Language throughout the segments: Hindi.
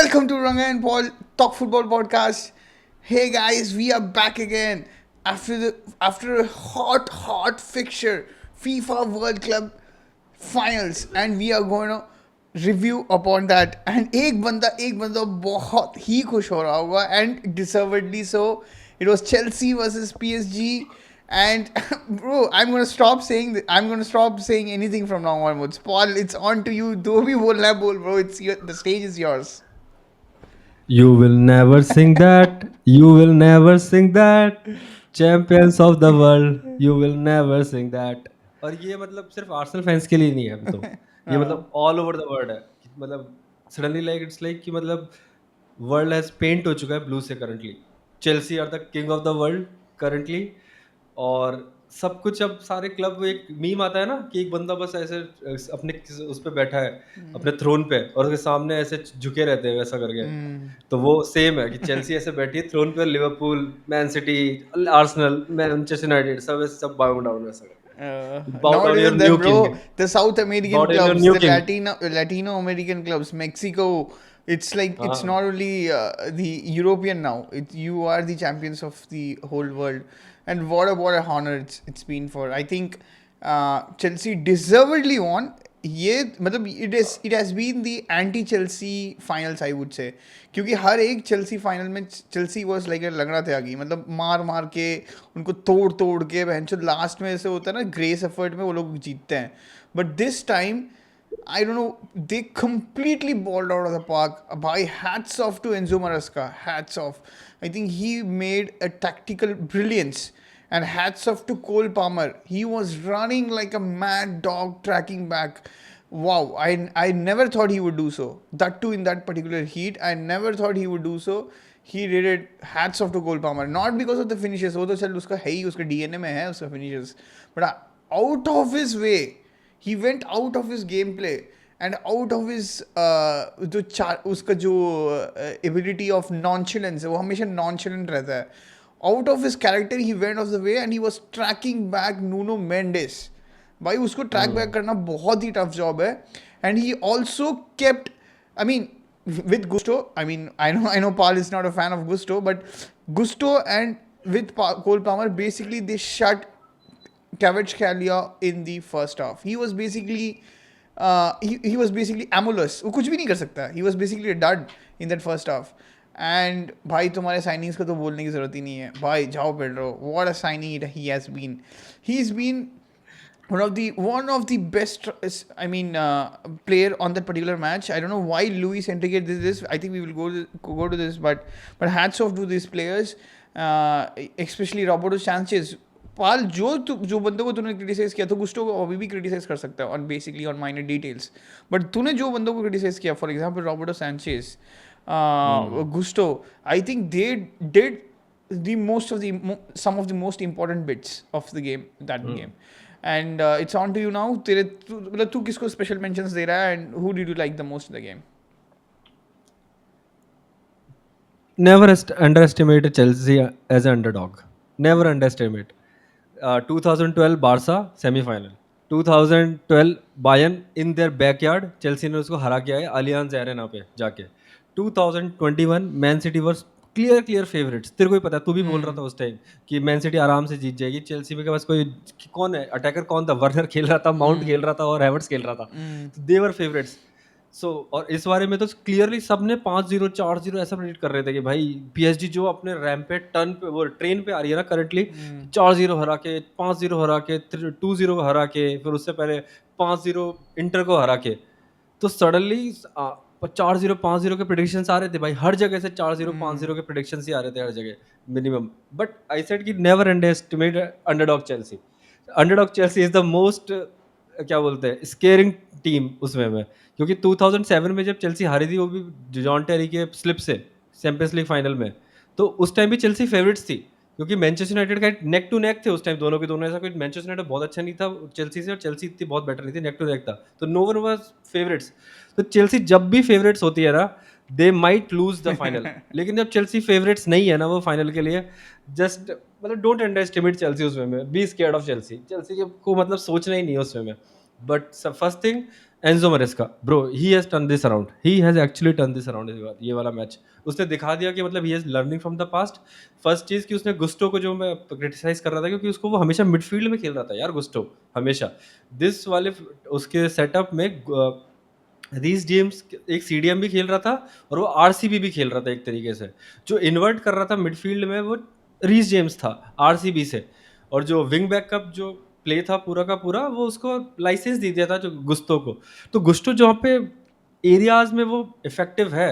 Welcome to Ranga and Paul Talk Football Podcast. Hey guys, we are back again after a hot fixture, FIFA World Club Finals, and we are going to review upon that. And एक बंदा बहुत ही खुश हो रहा होगा, and deservedly so. It was Chelsea versus PSG. And bro, I'm gonna stop saying anything from now onwards. Paul, it's on to you. Do भी बोलना है बोल, bro. The stage is yours. You will never sing that. You will never sing that. Champions of the world. You will never sing that. और ये मतलब सिर्फ आर्सेनल फैंस के लिए नहीं है अब तो ये मतलब ऑल ओवर द वर्ल्ड है कि मतलब सडनली लाइक इट्स लाइक कि मतलब वर्ल्ड हैज पेंट हो चुका है ब्लू से currently Chelsea are the king of the world currently और सब कुछ अब सारे क्लब एक मीम आता है ना कि एक बंदा बस ऐसे अपने उस पे बैठा है अपने थ्रोन पे और उसके सामने ऐसे झुके रहते हैं वैसा करके तो वो सेम है कि चेल्सी ऐसे बैठी है थ्रोन पे Liverpool man city Arsenal Manchester United सब बाउंड डाउन वैसा करके बाउ Not down your even new that, king bro. The South बाउ American down your clubs, new the king Latino American clubs, Mexico. It's like it's हाँ not only the European now. You are the champions of the whole world, and what a honor it's been for. I think Chelsea deservedly won. ये मतलब it has been the anti Chelsea finals I would say, क्योंकि हर एक चेल्सी फाइनल में चेल्सी वॉज लाइक लगना था आगे, मतलब मार मार के उनको तोड़ तोड़ के बहनचोद लास्ट में ऐसे होता है ना ग्रेस एफर्ट में वो लोग जीतते हैं. But this time I don't know, they completely balled out of the park. By hats off to Enzo Maresca, hats off. I think he made a tactical brilliance. And hats off to Cole Palmer. He was running like a mad dog tracking back. Wow, I never thought he would do so. That too in that particular heat. I never thought he would do so. He did it. Hats off to Cole Palmer. Not because of the finishes. वो तो चल उसका है ही, उसका DNA में है उसका finishes. But out of his way, he went out of his gameplay and out of his उसका जो ability of nonchalance है वो हमेशा nonchalant रहता है. Out of his character he went off the way and he was tracking back Nuno Mendes. भाई उसको ट्रैक बैक करना बहुत ही टफ जॉब है. And he also kept, I mean with Gusto, I know Paul is not a fan of Gusto, but Gusto and with Cole Palmer, basically they shut Kvaratskhelia in the first half. He was basically he was basically amorous. वो कुछ भी नहीं कर सकता. He was basically a dud in that first half. And भाई तुम्हारे साइनिंग्स का तो बोलने की जरूरत ही नहीं है भाई. जाओ Pedro, what a signing he has been. He's been one of the best player on that particular match. I don't know why Luis Enrique did this. I think we will go to this, but hats off to these players, especially Roberto Sanchez. पाल जो बंदों को तूने क्रिटिसाइज किया तो गुस्टो को अभी भी क्रिटिसाइज कर सकता है on basically on minor details. But तूने जो बंदों को क्रिटिसाइज किया, for example Roberto Sanchez, Gusto, I think they did the most of the some of the most important bits of the game, that game. And it's on to you now. तेरे मतलब तू किसको स्पेशल मेंशंस दे रहा है, and who did you like the most in the game? never underestimate Chelsea as an underdog. Never underestimate. 2012 Barça semifinal 2012 Bayern in their backyard Chelsea ने उसको हरा किया है अलियांज एरेना पे जाके 2021 Man City were clear favourites तेरे को ही पता है तू भी बोल रहा था उस टाइम कि मैन सिटी आराम से जीत जाएगी चेल्सी में के पास कोई कौन है अटैकर कौन था वर्नर खेल रहा था माउंट खेल रहा था और हैवर्ट्स खेल रहा था देवर फेवरेट्स और इस बारे में तो क्लियरली सबने 5-0 4-0 ऐसा प्रेडिक्ट कर रहे थे कि भाई पीएसजी जो अपने रैंप पे टर्न पे वो ट्रेन पे आ रही है ना करंटली 4-0 हरा के 5-0 हरा के 2-0 हरा के फिर उससे पहले 5-0 इंटर को हरा के तो सडनली 4-0 5-0 के प्रेडिक्शंस आ रहे थे भाई हर जगह से 4-0 5-0 के प्रेडिक्शंस ही आ रहे थे हर जगह मिनिमम बट आई सेड कि never underestimate underdog Chelsea is the most क्या बोलते हैं स्केरिंग टीम उसमें में क्योंकि 2007 में जब चेल्सी हारी थी वो भी जॉन टेरी के स्लिप से चैंपियंस लीग फाइनल में तो उस टाइम भी चेल्सी फेवरेट्स थी क्योंकि मैनचेस्टर यूनाइटेड का नेक टू नेक थे उस टाइम दोनों के दोनों ऐसा कोई मैनचेस्टर यूनाइटेड बहुत अच्छा नहीं था चेल्सी से और चेल्सी इतनी बहुत बेटर नहीं थी नेक टू नेक था तो नो वन वाज फेवरेट्स तो चेल्सी जब भी फेवरेट्स होती है ना they might lose the final लेकिन जब चेल्सी फेवरेट्स नहीं है ना वो फाइनल के लिए जस्ट मतलब डोंट अंडर एस्टिमेट चेल्सी उसमें में बी स्केयर्ड ऑफ चेल्सी को मतलब सोचना ही नहीं है उसमें में but first thing Enzo मरेस्का bro, he has turn this around, he has actually turn this around. ये वाला मैच उसने दिखा दिया कि मतलब he is learning from the past. First चीज कि उसने गुस्टो को, जो मैं क्रिटिसाइज कर रहा था, क्योंकि उसको वो हमेशा मिडफील्ड में खेल रहा था यार गुस्टो, हमेशा। दिस वाले उसके सेटअप में रीस जेम्स एक सीडीएम भी खेल रहा था और वो आरसीबी भी खेल रहा था एक तरीके से। जो इन्वर्ट कर रहा था मिडफील्ड में वो रीस जेम्स था आरसीबी से, और जो विंग बैक का जो प्ले था पूरा का पूरा, वो उसको लाइसेंस दे दिया था जो गुस्टो को। तो गुस्टो जहाँ पे एरियाज में वो इफेक्टिव है,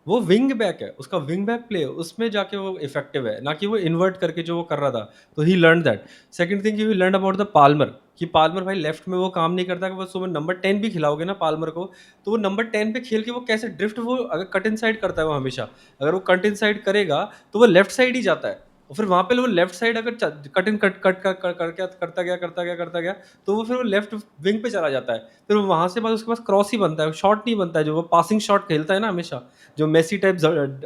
वो विंग बैक है, उसका विंग बैक प्ले उसमें जाके वो इफेक्टिव है, ना कि वो इन्वर्ट करके जो वो कर रहा था। तो he learn that. Second thing you learn about the Palmer, कि पाल्मर भाई लेफ्ट में वो काम नहीं करता, कि बस तुम्हें नंबर 10 भी खिलाओगे ना पाल्मर को, तो वो नंबर 10 पे खेल के वो कैसे ड्रिफ्ट, वो अगर कट इन साइड करता है वो हमेशा, अगर वो कट इन साइड करेगा तो वो लेफ्ट साइड ही जाता है, और फिर वहां पे वो लेफ्ट साइड अगर कट इन कट कट करके करता गया, तो वो फिर वो लेफ्ट विंग पे चला जाता है। फिर वो वहां से बाद उसके पास क्रॉस ही बनता है, शॉट नहीं बनता है, जो वो पासिंग शॉट खेलता है ना हमेशा, जो मेसी टाइप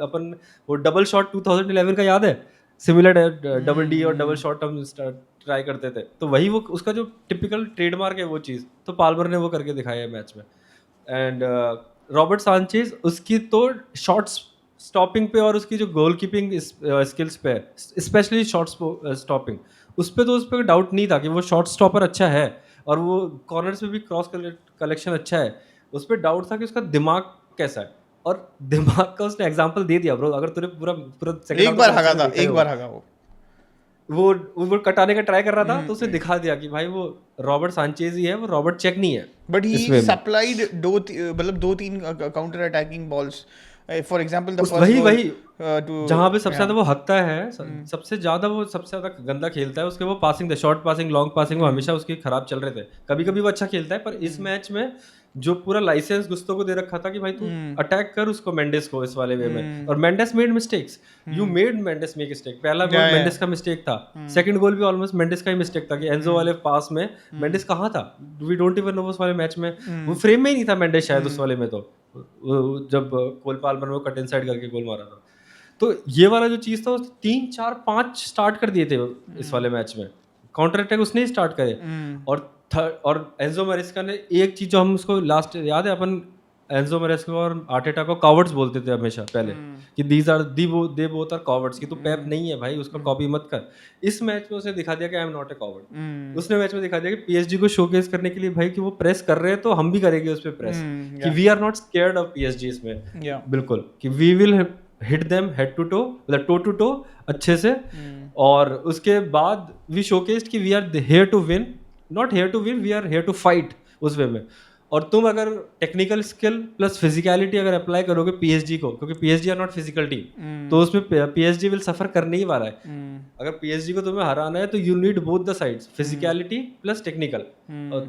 अपन, वो डबल शॉट 2011 का याद है, सिमिलर डबल डी और डबल शॉट हम ट्राई करते थे, तो वही वो उसका जो टिपिकल ट्रेडमार्क है वो चीज़, तो पाल्मर ने वो करके दिखाया है मैच में। एंड रॉबर्ट सांचेज उसकी तो शॉट्स स्टॉपिंग पे और उसकी जो गोल कीपिंग स्किल्स पे है, स्पेशली शॉट स्टॉपिंग, उस पर डाउट नहीं था कि वो शॉट स्टॉपर अच्छा है, और वो कॉर्नर्स में भी क्रॉस कलेक्शन अच्छा है। उस पर डाउट था कि उसका दिमाग कैसा है, और दिमाग का उसने एग्जांपल दे दिया ब्रो। अगर तूने पूरा पूरा सेकंड एक हाफ बार मैच हगा में था, देखा ही एक होगा, बार हगा वो। वो कटाने का ट्राई कर रहा था, तो उसने दिखा दिया कि भाई वो रॉबर्ट सांचेज ही है, वो रॉबर्ट चेक नहीं है बट इस ही वे में। सप्लाइड मतलब दो तीन counter attacking balls, for example the उस फर्स्ट वही गोल वही टू जहाँ पे सबसे या ज्यादा वो हकता है, सबसे ज्यादा वो सबसे ज्यादा गंदा खेलता है, उसके वो पासिंग थे, शॉर्ट पासिंग, लॉन्ग पासिंग, वो हमेशा उसके खराब चल रहे थे। कभी कभी वो अच्छा खेलता है, पर इस मैच में जो पूरा लाइसेंस गुस्तो को दे रखा था कि भाई तू अटैक कर उसको, मेंडिस को, इस वाले वे में। और Mendis made mistakes, you made Mendis make mistake. पहला गोल या मेंडिस का मिस्टेक था, सेकंड गोल भी ऑलमोस्ट मेंडिस का ही मिस्टेक था, कि एंजो वाले पास में मेंडिस कहाँ था, वी डोंट इवन नो। उस वाले मैच में वो फ्रेम में ही नहीं था मेंडिस शायद उस वाले में, तो जब कोल पाल्मर में कट इन साइड करके गोल मारा था। तो ये वाला जो चीज़ था, उस 3 4 5 स्टार्ट कर दिए थे इस वाले मैच में, काउंटर अटैक उसने ही स्टार्ट करे। और और एंजो मैरेस्का ने एक चीज़ जो हम उसको लास्ट याद है, अपन एंजो मैरेस्का और आर्टेटा को कॉवर्ड्स बोलते थे हमेशा पहले, कि these are they both are cowards, कि तू पैप नहीं है भाई, उसका कॉपी मत कर। इस मैच में उसने दिखा दिया कि आई एम नॉट ए कॉवर्ड। उसने मैच में दिखा दिया कि पीएसजी को शोकेस करने के लिए भाई, कि वो प्रेस कर रहे हैं तो हम भी करेंगे उस पर प्रेस, कि we are not scared of PSG इसमें। या बिल्कुल, कि we will hit them head to toe, मतलब टो टू टो अच्छे से। और उसके बाद वी शोकेस्ड कि we are here to win, not here to win, we are here to fight, उस वे में। और तुम अगर टेक्निकल स्किल प्लस फिजिकलिटी अगर अप्लाई करोगे पीएसजी को, क्योंकि PSG are not physical team, तो उसमें पीएसजी विल सफर करने ही वाला है। अगर पीएसजी को तुम्हें हराना है तो you need both the sides, physicality plus technical.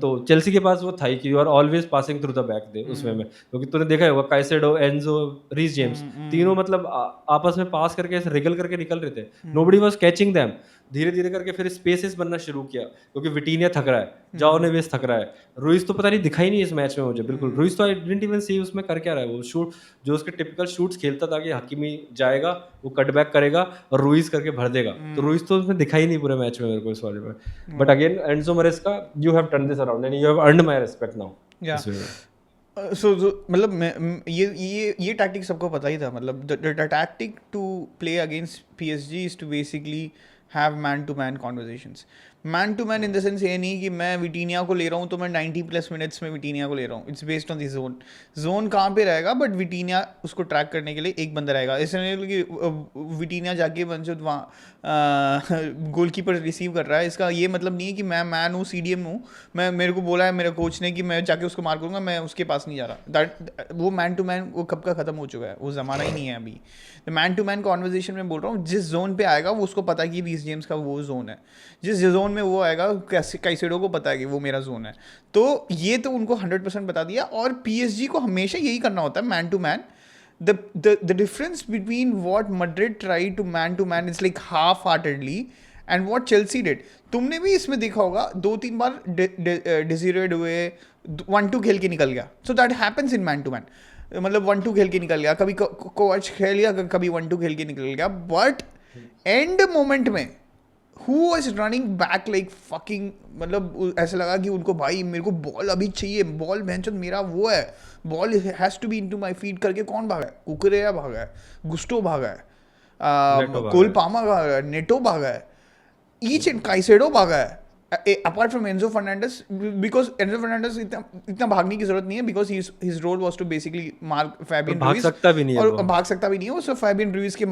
तो चेल्सी के पास वो था कि you are always passing through the back दे उस वे में, क्योंकि तूने देखा होगा काइसेडो, एंजो, रीस जेम्स, तीनों मतलब आपस में पास करके ऐसे रिगल करके निकल रहे थे, नोबडी वाज कैचिंग देम। धीरे धीरे करके फिर स्पेसेस बनना शुरू किया, क्योंकि विटीनिया थक रहा है, जाओ नेवेस थक रहा है, रुइस तो पता नहीं दिखा ही नहीं इस मैच में मुझे बिल्कुल। रुइस तो आई डिडंट इवन सी उसमें कर क्या रहा है, वो शूट जो उसके टिपिकल शूट्स खेलता था, कि हकीमी जाएगा वो कट बैक करेगा और रुइस करके भर देगा, तो रुइस तो उसमें दिखा ही नहीं पूरे मैच में मेरे को इस वाले में। But again Enzo Maresca, you have turn this around and you have earned my respect now या इस वे में। सो मतलब ये टैक्टिक सबको पता ही था, मतलब the tactic to play against PSG is to basically have man to man conversations. Man to man in the sense ये नहीं कि मैं विटीनिया को ले रहा हूँ तो मैं 90+ मिनट्स में विटीनिया को ले रहा हूँ, it's based on the zone. Zone कहाँ पे रहेगा, बट विटीनिया उसको ट्रैक करने के लिए एक बंदा रहेगा। ऐसे नहीं कि विटीनिया जाके बंचुत वहाँ गोलकीपर रिसीव कर रहा है, इसका ये मतलब नहीं है कि मैं मैन हूँ, सीडीएम हूँ, मैं मेरे को बोला है मेरे कोच ने कि मैं जाके उसको मार करूँगा, मैं उसके पास नहीं जा रहा। दैट वो मैन टू मैन वो कब का खत्म हो चुका है, वो ज़माना ही नहीं है अभी। तो मैन टू मैन कॉन्वर्जेशन में बोल रहा हूँ, जिस जोन पे आएगा वो उसको पता है कि रीस जेम्स का वो जोन है, जिस जोन में वो आएगा कैसेडो को पता है कि वो मेरा जोन है। तो ये तो उनको 100% बता दिया। और पीएसजी को हमेशा यही करना होता है, man to man. The difference between what Madrid tried to man is like half-heartedly and what Chelsea did. तुमने भी इसमें देखा होगा 2-3 बार डिसीरेड हुए, 1-2 खेल के निकल गया। So that happens in man to man. मतलब 1-2 खेल के निकल गया, कभी कोच खेल लिया, कभी 1-2 खेल के निकल गया, बट एंड मोमेंट में who was running back like fucking, मतलब ऐसा लगा कि उनको भाई मेरे को बॉल अभी चाहिए, बॉल बेंच मेरा वो है, ball has to be into my feet करके कौन भागा है? कुकरेया भागा है, गुस्टो भागा है, नेटो भागा कोल है। पामा भागा है, नेटो भागा है, ईच एंड काइसेडो भागा है, apart from Enzo Fernandez, because Enzo Fernandez इतना इतना भागने की जरूरत नहीं है, because his role was to basically mark और फैबियन भाग रूइज, सकता भी नहीं है और वो। भाग सकता भी नहीं है उसको, फैबियन रूइज के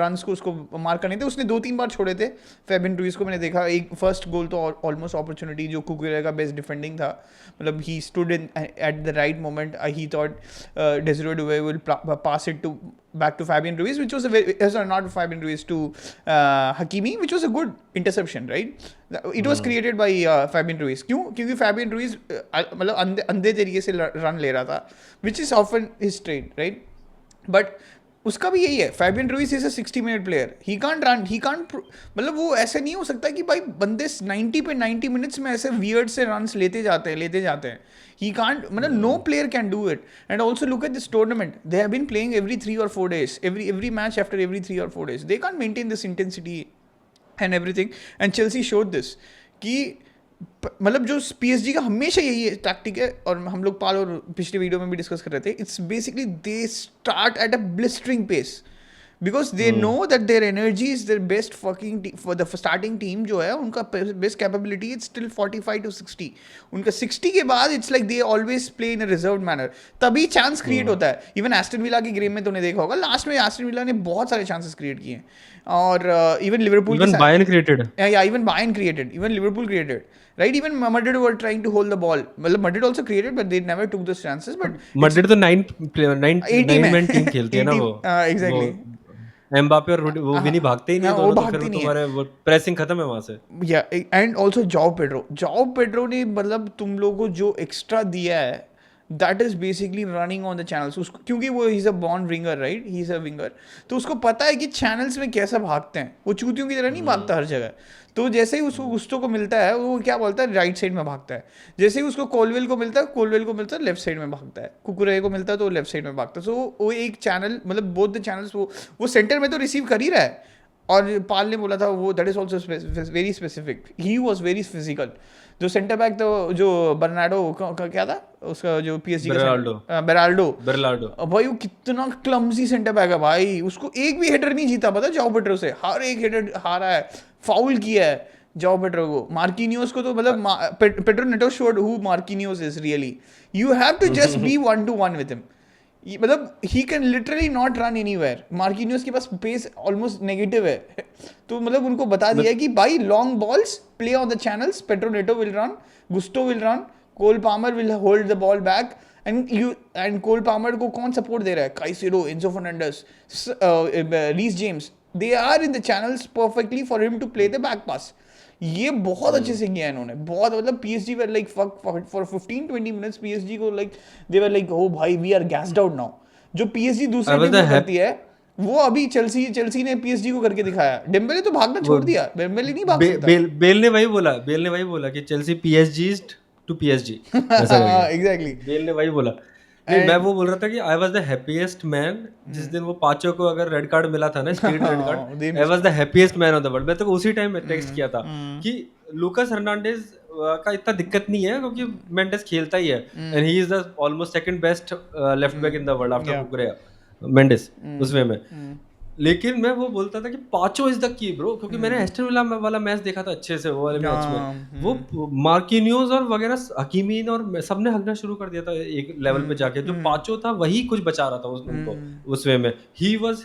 रन्स को उसको मार्क करने थे, उसने 2-3 बार छोड़े थे फैबियन रूइज को, मैंने देखा एक फर्स्ट गोल तो ऑलमोस्ट अपॉर्चुनिटी जो कुकुरेया का बेस्ट डिफेंडिंग था, मतलब he stood in at the right moment, he thought Desiree Doué will pass it to back to Fabian Ruiz, which was a not Fabian Ruiz to Hakimi, which was a good interception, right? It was created by Fabian Ruiz. क्यों? क्योंकि Fabian Ruiz मतलब अंधे तरीके से रन ले रहा था, which is often his trait, right? But उसका भी यही है, Fabian Ruiz is a 60 minute player, he can't run, he can't, मतलब वो ऐसे नहीं हो सकता कि भाई बंदे 90 पे 90 मिनट्स में ऐसे वियर्ड से रन्स लेते जाते हैं, ही कांट, मतलब no player can do it. And also look at this tournament, they have been playing every 3 or 4 days, every match after every 3 or 4 days, they can't maintain this intensity and everything, and Chelsea showed this कि मतलब जो पीएसजी का हमेशा यही टैक्टिक है, और हम लोग पाल और पिछले वीडियो में भी डिस्कस कर रहे थे, it's basically they start at a blistering pace, because they know that their energy is their best fucking, for the starting team जो है उनका best capability is still 45 to 60, उनका 60 के बाद it's like they always play in a reserve manner, तभी चांस क्रिएट होता है. इवन एस्टन विला की गेम में तुमने देखा होगा, लास्ट में एस्टन विला ने बहुत सारे चांसेस क्रिएट किए, और इवन लिवरपूल के इवन साथ, Bayern created. yeah, even Bayern created, even Liverpool created, right? Even Madrid were trying to hold the ball. Well, Madrid also created, but they never took those chances. But it's Madrid तो नाइन प्लेयर नाइन 80 नाइन में मैन टीम खेलती है ना 80, वो exactly. एम्बापे और वो भी नहीं भागते ही नहीं हाँ, है वो दोनों, तो फिर भागती नहीं है. तुम्हारे वो प्रेसिंग खत्म है वहां से। Yeah, and also Joao Pedro ने मतलब तुम लोगों को जो एक्स्ट्रा दिया है, that is basically running on the channels, उसको क्योंकि वो he is a born winger, right, he is a winger, तो उसको पता है कि चैनल्स में कैसे भागते हैं, वो चूतियों की तरह नहीं भागता हर जगह. तो जैसे ही उसको गुस्टो को मिलता है, वो क्या बोलता है, राइट साइड में भागता है. जैसे ही उसको कोलवेल को मिलता है लेफ्ट साइड में भागता है, कुकुरे को मिलता है तो लेफ्ट साइड में भागता है. सो वो एक चैनल, मतलब बोथ द चैनल्स, वो सेंटर में तो रिसीव कर ही रहा है. और पाल ने बोला था वो, that is also very specific, he was very physical. जो सेंटर बैक तो जो बर्नाडो का क्या था उसका, जो पीएसजी का बेराल्डो, बेरलार्डो भाई वो कितना क्लमजी सेंटर बैक है भाई, उसको एक भी हेडर नहीं जीता पता जाओ पेड्रो से, हर एक हेडर हारा है, फाउल किया है जाओ पेड्रो को. मार्किनियोस को तो मतलब Pedro Neto showed who Marquinhos is really, you have to just be 1-to-1 with him. मतलब he can literally not run anywhere, Marquinhos के पास पेस ऑलमोस्ट नेगेटिव है. तो मतलब उनको बता दिया है कि भाई long balls play on the channels, Pedro Neto will run, Gusto will run, Cole Palmer will hold the ball back, and Cole Palmer को कौन सपोर्ट दे रहा है, Caicedo, Enzo Fernandez, Reece James, they are in the channels perfectly for him to play the back pass. ये बहुत अच्छे से किया है इन्होंने, बहुत, मतलब PSG were like for 15-20 minutes PSG को लाइक दे वर लाइक, ओ भाई we are gassed out now. जो पीएसजी दूसरे टीम को करती है वो अभी चेल्सी ने पीएसजी को करके दिखाया. डेम्बेले तो भागना छोड़ दिया, डेम्बेले नहीं भाग सकता. बेल ने वही बोला कि चेल्सी पीएसजी टू पीएसजी ऐसा करके एग्जैक्टली. बेल ने वही बोला. नहीं, मैं वो बोल रहा था कि I was the happiest man जिस दिन वो पांचों को अगर रेड कार्ड मिला था ना, street red card, I was the happiest man of the world. मैं तो उसी टाइम में टेक्स्ट किया था कि लूकास हर्नांडेज का इतना दिक्कत नहीं है क्योंकि मेंडेस खेलता ही है, and he is the almost second best left back in the world after Cucurella, Mendes उस वे में. लेकिन मैं वो बोलता था कि Pacho is the key bro, क्योंकि मैंने एस्टन विला वाला मैच देखा था अच्छे से, वो वाले मैच में वो मार्किनियोस और वगैरह हकीमी और सबने हगना शुरू कर दिया था एक लेवल पे जाके. जो पाचो था वही कुछ बचा रहा था उनको उस वे में, he was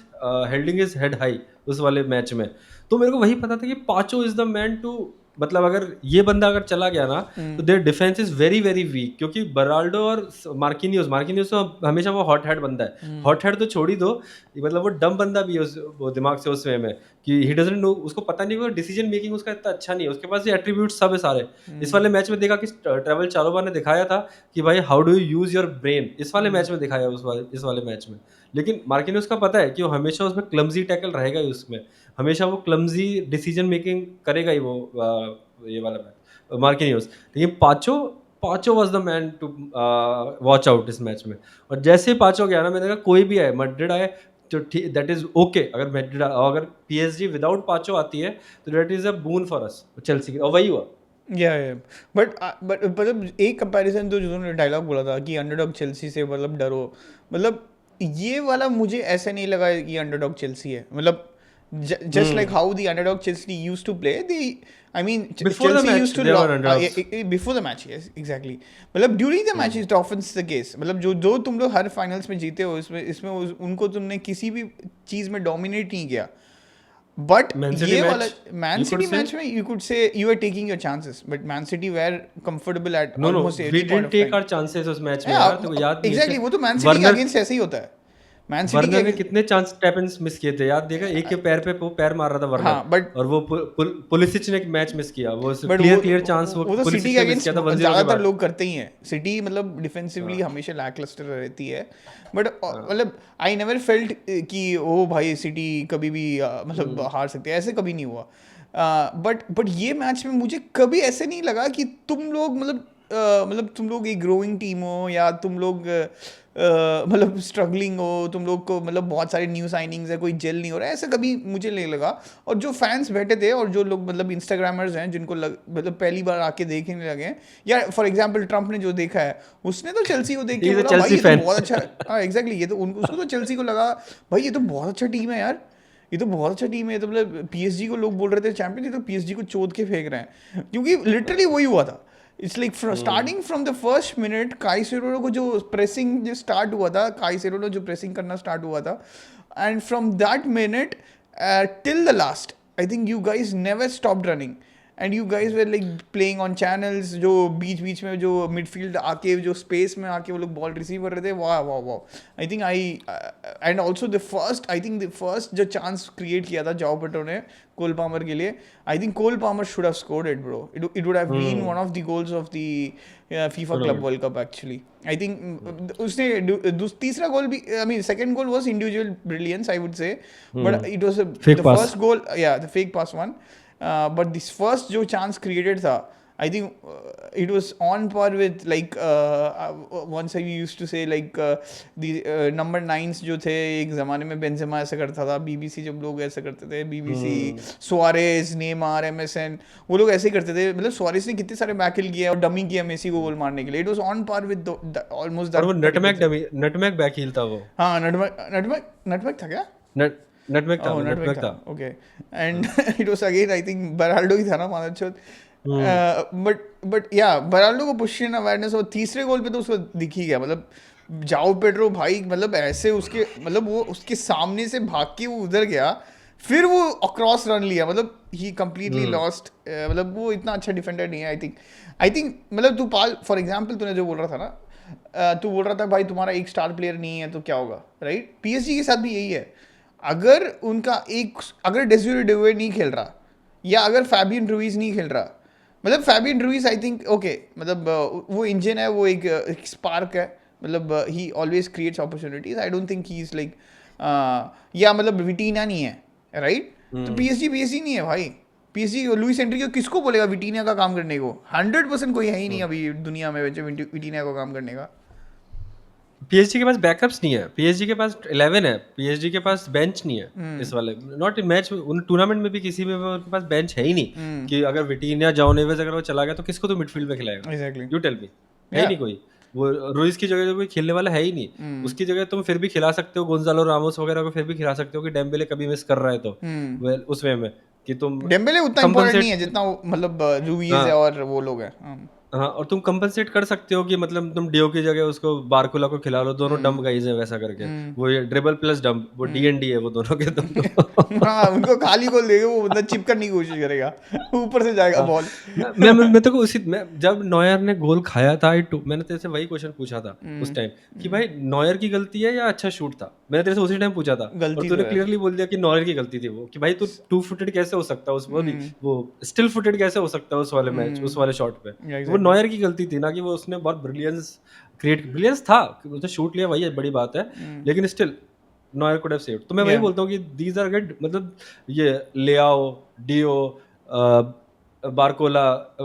हेल्डिंग his head high उस वाले मैच में. तो मेरे को वही पता था कि Pacho is the man to, मतलब अगर ये बंदा अगर चला गया ना तो there defence is very very weak, क्योंकि बराल्डो और मार्किनियोस तो हमेशा वो हॉट हेड बंदा है. हॉट हेड तो छोड़ ही दो, मतलब वो डम बंदा भी है वो दिमाग से उस वे में कि ही डजंट नो, उसको पता नहीं, वो डिसीजन मेकिंग उसका इतना अच्छा नहीं है, उसके पास ये एट्रीब्यूट्स सब है सारे. इस वाले मैच में देखा कि ट्रेवल चालोबा ने दिखाया था कि भाई how do you use your brain, इस वाले मैच में दिखाया इस वाले मैच में. लेकिन मार्किनियोस का पता है कि वो हमेशा उसमें क्लमजी टैकल रहेगा ही, उसमें हमेशा वो क्लमजी डिसीजन मेकिंग करेगा ही वो ये वाला मैच मार्किनियोस. लेकिन Pacho was the man to watch out इस मैच में. और जैसे ही पाचो गया ना, मैंने कहा कोई भी आए, मैड्रिड आए, तो ठीक, दैट इज ओके। अगर मैड्रिड, अगर पीएसजी विदाउट पाचो आती है तो that is a boon for us Chelsea की, और वही हुआ। या बट मतलब एक कंपैरिजन तो जिन्होंने डायलॉग बोला था कि अंडरडॉग चेल्सी से मतलब डरो, मतलब ये वाला मुझे ऐसा नहीं लगा कि अंडरडॉग चेल्सी है, मतलब just like hmm. how the underdog Chelsea used to play, I mean, before the Chelsea match used to they were underdogs. before the match, yes, exactly. मतलब during the match is often the case, मतलब जो जो तुम लोग हर फाइनल्स में जीते हो, इसमें इसमें उनको तुमने किसी भी चीज में डोमिनेट नहीं किया, बट मैन सिटी ये वाला match man you could city से, मैच में you could say you are taking your chances, but Man City were comfortable at no no, almost we every point didn't of take time. Our chances उस मैच में यार, तेरे को याद नहीं है एग्जैक्टली, क्या? वो तो मैन सिटी के वर्नर, अगेंस्ट ऐसे ही होता है, मैन सिटी के वर्नर ने against- कितने चांस टैपेंस मिस किए थे, याद देगा? एक के पैर पे वो पैर मार रहा था वर्नर, हाँ बट और वो पुलिसिच ने एक मैच मिस किया, वो बट क्लियर क्लियर चांस वो वो तो सिटी पुलिसिच के ने मिस अगेंस्ट किया था 1-0 के ज्यादातर बाद। लोग करते ही हैं, सिटी मतलब डिफेंसिवली हाँ हमेशा लैकलस्टर रहती है, बट हाँ। मतलब आई नेवर फेल्ट कि ओ भाई सिटी कभी भी मतलब हम्म। हार सकते हैं, ऐसे कभी नहीं हुआ। बट ये मैच में मुझे कभी ऐसे नहीं लगा कि तुम लोग मतलब तुम लोग एक ग्रोइंग टीम हो, या तुम लोग मतलब स्ट्रगलिंग हो, तुम लोग को मतलब बहुत सारे न्यू साइनिंग्स है, कोई जेल नहीं हो रहा है, ऐसा कभी मुझे नहीं लगा। और जो फैंस बैठे थे और जो लोग मतलब इंस्टाग्रामर्स हैं जिनको मतलब पहली बार आके देखने लगे हैं, या फॉर एग्जांपल ट्रम्प ने जो देखा है, उसने तो चेल्सी को देख ही के इज अ बोला भाई चेल्सी ये तो फैन। बहुत अच्छा, हाँ एग्जैक्टली, ये तो उसको तो चेल्सी को लगा भाई ये तो बहुत अच्छा टीम है यार, ये तो बहुत अच्छा टीम है, तो मतलब पीएसजी को लोग बोल रहे थे चैंपियन, ये तो पीएसजी को चोद के फेंक रहे हैं, क्योंकि लिटरली वही हुआ था। It's like starting from the first minute Caicedo को जो प्रेसिंग जो स्टार्ट हुआ था, काइसेडो जो प्रेसिंग करना स्टार्ट हुआ था, and from that minute till the last I think you guys never stop running, and you guys were like playing on channels, जो बीच बीच में जो मिडफील्ड आके जो स्पेस में आके वो लोग बॉल रिसीव कर रहे थे, वाह वाह वाह। I think and also the first, I think the first जो चांस क्रिएट किया था जाओ पेटो ने कोल पामर के लिए, I think Cole Palmer should have scored it bro, it would have been one of the goals of the FIFA club tournament. World cup actually. I think उसने तीसरा गोल भी, I mean second goal was individual brilliance I would say, but it was fake the pass. First goal, या the fake pass one, but this first जो chance created था, I think it was on par with like once I used to say like the number 9s जो थे एक ज़माने में, बेंजेमा ऐसा करता था, बीबीसी जब लोग ऐसा करते थे, बीबीसी सुआरेज नेमार एमएसएन, वो लोग ऐसे ही करते थे, मतलब सुआरेज ने कितने सारे बैकल किया और डमी किया मेसी को गोल मारने के लिए, it was on par with almost और दैट वो पर्टिकुलर। नटमैग बैक हील था वो। हाँ नटमैग नटमैग नटमैग था क्या? नट नटमैग था, ओह वो नटवेग नटमैग था, था। Okay. And it was again I think Beraldo ही था ना मादरचोद, हम्म। बट या बराल्डो को पोजीशन अवेयरनेस, और तीसरे गोल पे तो उसको दिख ही गया, मतलब जाओ पेड्रो भाई, मतलब ऐसे उसके मतलब वो उसके सामने से भाग के वो उधर गया, फिर वो अक्रॉस रन लिया, मतलब ही कंप्लीटली हम्म। लॉस्ट, मतलब वो इतना अच्छा डिफेंडर नहीं है आई थिंक मतलब तू पाल फॉर एग्जांपल तूने जो बोल रहा था ना, तू बोल रहा था भाई तुम्हारा एक स्टार प्लेयर नहीं है तो क्या होगा, राइट? पीएसजी के साथ भी यही है, अगर उनका एक, अगर डेसिरे डुवे नहीं खेल रहा, या अगर फैबियन रूइज नहीं खेल रहा, मतलब Fabian Ruiz I think okay, मतलब वो इंजन है, वो एक स्पार्क है, मतलब ही always creates opportunities, I don't think he is like, या मतलब विटीना नहीं है, राइट? तो हम्म। पीएसजी नहीं है भाई, पीएसजी लुइस एंट्री किसको बोलेगा विटीनिया का काम करने को, 100% कोई है ही नहीं अभी दुनिया में जो विटीनिया को काम करने का। पीएसजी के पास बैकअप्स नहीं है, पीएसजी के पास 11 है, पीएसजी के पास बेंच नहीं है इस वाले, नॉट इन मैच, उन टूर्नामेंट में भी किसी में भी उनके पास बेंच है ही नहीं, कि अगर विटीनिया जाओ नेवेस अगर वो चला गया तो किसको तो मिडफील्ड में खिलाएगा? एग्जैक्टली, यू टेल मी, है ही या नहीं कोई। वो रुइस की जगह तो कोई खेलने वाला है ही नहीं, उसकी जगह तुम फिर भी खिला सकते हो, गोंजालो रामोस वगैरह को फिर भी खिला सकते हो कि डेम्बेले कभी मिस कर रहा है तो वेल उस वे में कि तुम डेम्बेले उतना इंपॉर्टेंट नहीं है कंपनसेट। जितना मतलब लुइस है हाँ और वो लोग हैं। हाँ, और तुम कंपनसेट कर सकते हो कि मतलब तुम डियो की जगह उसको बारकुला को खिला लो, दोनों डंप गाइज हैं वैसा करके, वो ये ड्रिबल प्लस डंप, वो डी है वो दोनों के दोनों। हाँ उनको खाली गोल देगा, वो बंदा चिपकने की कोशिश करेगा, ऊपर से जाएगा हाँ, बॉल। मैं तो उसी मैं जब नॉयर ने गोल खाया था मैंने तेरे से वही क्वेश्चन पूछा था उस टाइम कि भाई नॉयर की गलती है या अच्छा शूट था, मैंने तेरे से उसी टाइम पूछा था, और गलती तो तूने है। क्लियरली बोल दिया कि नॉयर की गलती थी वो, कि भाई तू टू फुटेड कैसे हो सकता है उस वो स्टिल फुटेड कैसे हो सकता है उस वाले मैच उस वाले शॉट पे, तो वो एग्जैक्टली, नॉयर की गलती थी ना, कि वो उसने बहुत ब्रिलियंस था कि उसने शूट लिया, वही बड़ी बात है, लेकिन still Neuer could have saved. तो मैं वही या बोलता हूँ कि दीज आर गुड, मतलब ये लेआओ, डियो, बारकोला,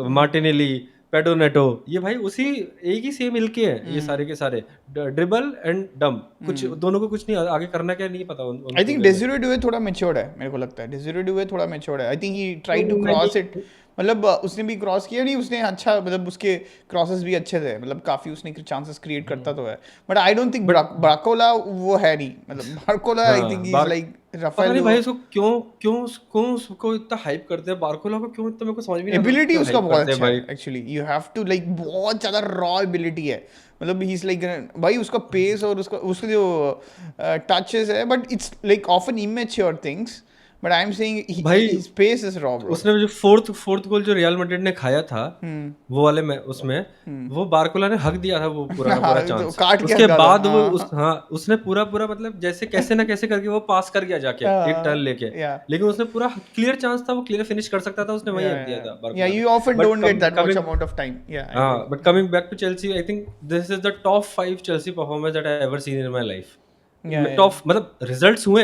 मार्टिनेली, पेडो नेटो, ये भाई उसी एक ही सेम इल्के हैं ये सारे के सारे, ड्रिबल एंड डम, कुछ दोनों को कुछ नहीं आगे करना क्या नहीं पता आई उनको थिंक वे में। डेजिरे डुए थोड़ा मेच्योर्ड है, मेरे को लगता है डेजिरे डुए थोड़ा मेच्योर्ड है। I think he try to मैं क्रॉस इट, ये मतलब उसने भी क्रॉस किया नहीं, उसने अच्छा, मतलब उसके क्रॉसेस भी अच्छे थे, मतलब काफी उसने चांसेस क्रिएट करता तो है। But I don't think but Barcola वो है नहीं, मतलब बार्कोला आई थिंक हाँ ही इज बार लाइक पता राफेल। नहीं भाई उसको क्यों क्यों क्यों उसको इतना हाइप करते हैं, बारकोला को क्यों इतना, मेरे को समझ भी नहीं आता उसको एबिलिटी क्यों उसका हाइप बहुत करते हैं अच्छा भाई। है actually, you have to like, बहुत ज़्यादा रॉ एबिलिटी है, मतलब ही इज लाइक, भाई उसका पेस और उसका उसके जो टचेस है, but it's like often immature things, but I am saying भाई his pace is raw bro. उसने जो फोर्थ गोल जो रियल मैड्रिड ने खाया था, हम्म। वो वाले में उसमें वो बारकोला ने हक दिया था वो पूरा का पूरा हाँ, तो चांस। काट के उसके हगा था, बाद वो हाँ। हाँ उसने पूरा पूरा मतलब जैसे कैसे ना कैसे करके वो पास कर गया जाके एक टर्न लेके, या लेकिन उसने पूरा क्लियर चांस था, वो क्लियर फिनिश कर सकता था, उसने वही या हक दिया था या बारकोला ने। You often but don't get that much coming amount of time, yeah I agree. हाँ but coming back to Chelsea, I think this is the top 5 Chelsea performance that I ever seen in my life. Yeah top मतलब रिजल्ट्स हुए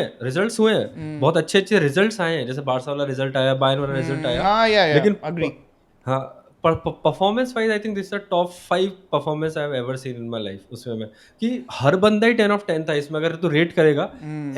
हैं, बहुत अच्छे अच्छे रिजल्ट्स आए हैं, जैसे बारसा वाला रिजल्ट आया, बायर्न वाला रिजल्ट आया, हाँ, या लेकिन अग्री। हाँ performance wise I think this is the top 5 performance I have ever seen in my life. उसमें मैं कि हर बंदा ही 10 ऑफ 10 था इसमें, अगर तू रेट करेगा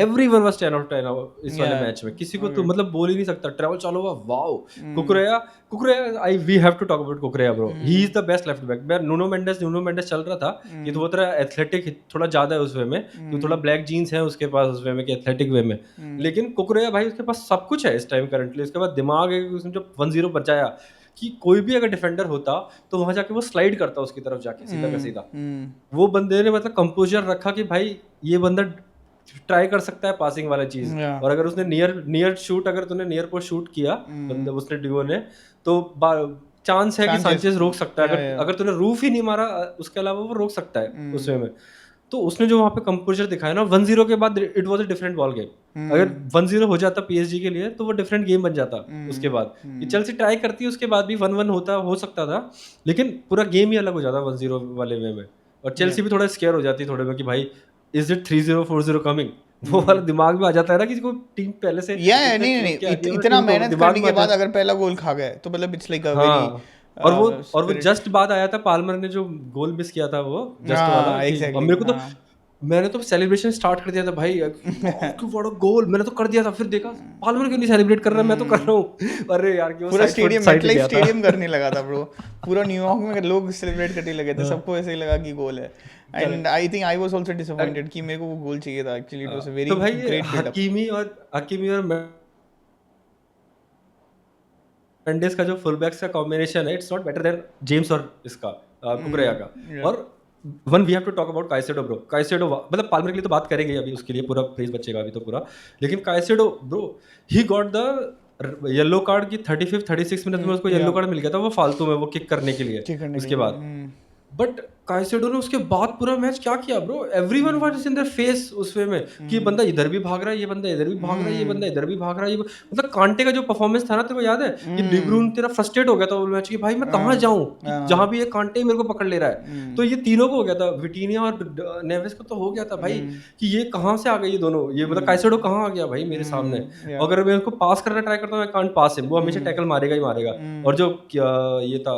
एवरीवन वाज 10 ऑफ 10 इस वाले या मैच में, किसी को तू अग्री। मतलब बोल ही नहीं सकता। ट्रैवल चालू हुआ, wow Cucurella, Cucurella I we have to talk about Cucurella bro, he is the best left back. मैं नुनो मेंडेस चल रहा था कि तो वो तेरा एथलेटिक थोड़ा ज्यादा है उस वे में, कि थोड़ा ब्लैक जीन्स है उसके पास उस वे में, कि एथलेटिक वे में, लेकिन कुकुरेया भाई उसके पास सब कुछ है इस टाइम करंटली। उसके बाद दिमाग है कि उसने जब 1-0 बचाया, कि कोई भी अगर डिफेंडर होता तो वहां जाके वो स्लाइड करता उसकी तरफ जाके सीधा का सीधा। वो बंदे ने मतलब कंपोजर रखा कि भाई ये बंदा ट्राई कर सकता है पासिंग वाला चीज, या और अगर उसने नियर नियर शूट, अगर तूने नियर पोस्ट शूट किया बंदा उसने डिगो ने, तो चांस है कि सांचेस, सांचेज रोक सकता है, अगर या अगर तूने रूफ ही नहीं मारा उसके अलावा वो रोक सकता है उस वे में। तो उसने जो वहां पे कंपोजर दिखाया ना 1-0 के बाद, it was a different ball game. अगर 1-0 हो जाता पीएसजी के लिए तो वो डिफरेंट गेम बन जाता उसके बाद, कि चेल्सी ट्राई करती है उसके बाद भी 1-1 होता हो सकता था, लेकिन पूरा गेम ही अलग हो जाता 1-0 वाले वे में, और या चेल्सी भी थोड़ा स्केयर हो जाती थोड़े में कि भाई इज इट 3-0 4-0 कमिंग, वो वाला दिमाग में आ जाता है ना, किसी को टीम पहले से या इतने नहीं चुन नहीं, के आती है ना इतना टीम को, मेहनत दिमाग करने में के आ बाद जाता। अगर पहला गोल खा गए तो मतलब इट्स लाइक अ वेरी हाँ और वो स्पिरिट। जस्ट बाद आया था, पाल्मर ने जो गोल मिस किया था वो जस्ट वाला, हाँ कि और एग्जैक्टली, मेरे को तो हाँ। मैंने तो सेलिब्रेशन स्टार्ट कर दिया था भाई, वाह क्या बड़ा गोल, मैंने तो कर दिया था, फिर देखा पाल्मर क्यों नहीं सेलिब्रेट कर रहा है, मैं तो कर रहा हूँ। अरे यार कि वो पूरा side foot stadium, side MetLife गया था। स्टेडियम करने लगा था ब्रो, पूरा न्यूयॉर्क में लोग सेलिब्रेट करने लगे थे, हाँ, सबको ऐसे ही लगा कि गोल है। And correct। I think I was also अरे, डिसअपॉइंटेड कि मेरे को वो गोल चाहिए था, actually it was a very तो भाई ग्रेट बिल्डअप। हकीमी और मेंडिस का जो फुल बैक्स का कॉम्बिनेशन है, it's not better than James और इसका कुकरेया का। या और one we have to talk about Caicedo bro, Caicedo मतलब पाल्मर के लिए तो बात करेंगे अभी, उसके लिए पूरा प्रेज बचेगा अभी तो पूरा, लेकिन Caicedo bro he got the yellow card की 35 36 मिनट में उसको या येलो कार्ड मिल गया था, वो फालतू में वो किक करने के लिए ठीक करने के उसके लिए। बाद। बट काइसेडो ने उसके बाद पूरा मैच क्या किया bro, everyone was in their face उस वे में, कि ये बंदा इधर भी भाग रहा है, ये बंदा इधर भी भाग रहा है, ये बंदा इधर भी भाग रहा है, मतलब कांटे का जो परफॉर्मेंस था ना, तेरे को याद है कि डी ब्रून तेरा फ्रस्ट्रेट हो गया था वो मैच, कि भाई मैं कहाँ जाऊं, कि जहां भी ये कांटे ही मेरे को पकड़ ले रहा है। तो ये तीनों को हो गया था, विटीनिया और नेवेस को तो हो गया था भाई, कि ये कहाँ से आ गए ये दोनों, ये मतलब काइसेडो कहाँ आ गया भाई मेरे सामने, या अगर मैं उसको पास करना ट्राई करता हूँ मैं कांट पास हिम, वो हमेशा टैकल मारेगा ही मारेगा। और जो ये था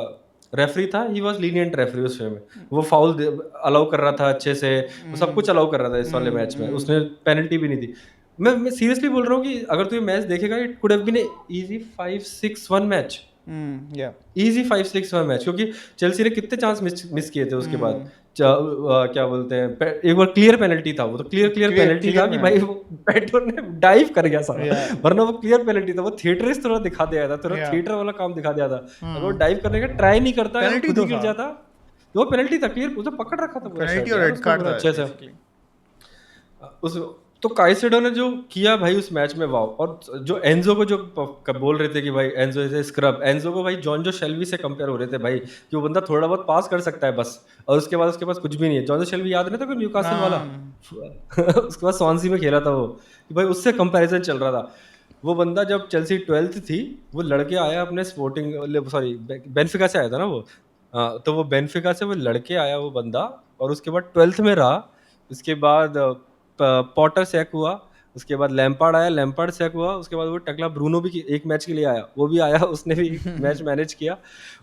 रेफरी था, ही वाज लीनिएंट रेफरी उस में, वो फाउल अलाउ कर रहा था अच्छे से, वो सब कुछ अलाउ कर रहा था इस वाले मैच में, उसने पेनल्टी भी नहीं दी। मैं सीरियसली बोल रहा हूँ कि अगर तू ये मैच देखेगा, it could have been easy 5-6-1 match, yeah easy 5-6-1 match, क्योंकि चेल्सी ने कितने चांस मिस किए थे उसके बाद। क्या बोलते हैं, एक बार क्लियर पेनल्टी था, वो तो क्लियर क्लियर क्लियर पेनल्टी था क्लियर कि भाई वो पेटो ने डाइव कर गया सारा, या वरना वो क्लियर पेनल्टी था, वो थिएटरिस्ट थोड़ा दिखा दिया था, थोड़ा या थिएटर वाला काम दिखा दिया था। अगर वो डाइव करने का ट्राई नहीं करता, अगर वो पेनल्टी खुद ही तो गिर था, जाता, तो वो पेनल्टी था क्लियर, उसे पकड़ रखा था पूरा पेनल्टी शर्ट और यार रेड उसने कार्ड पूरा था अच्छे से। बेसिकली। उस तो काइसेडो ने जो किया भाई उस मैच में, वाओ। और जो एंजो को जो बोल रहे थे कि भाई Enzo is a scrub, Enzo को भाई जॉन जो शेल्वी से कंपेयर हो रहे थे भाई, कि वो बंदा थोड़ा बहुत पास कर सकता है बस, और उसके पास कुछ भी नहीं है। जॉन जो शेल्वी याद नहीं था, कोई न्यूकासल वाला उसके बाद स्वानसी में खेला था वो, कि भाई उससे कंपैरिजन चल रहा था। वो बंदा जब चेल्सी 12th थी, वो लड़के आया अपने स्पोर्टिंग सॉरी बेनफिका से आया था ना वो, तो वो बेनफिका से वो लड़के आया वो बंदा, और उसके बाद 12th में रहा। उसके बाद पॉटर सैक हुआ, उसके बाद लैम्पार्ड आया, लैम्पार्ड सेक हुआ, उसके बाद वो टकला ब्रूनो भी एक मैच के लिए आया, वो भी आया, उसने भी मैच मैनेज किया।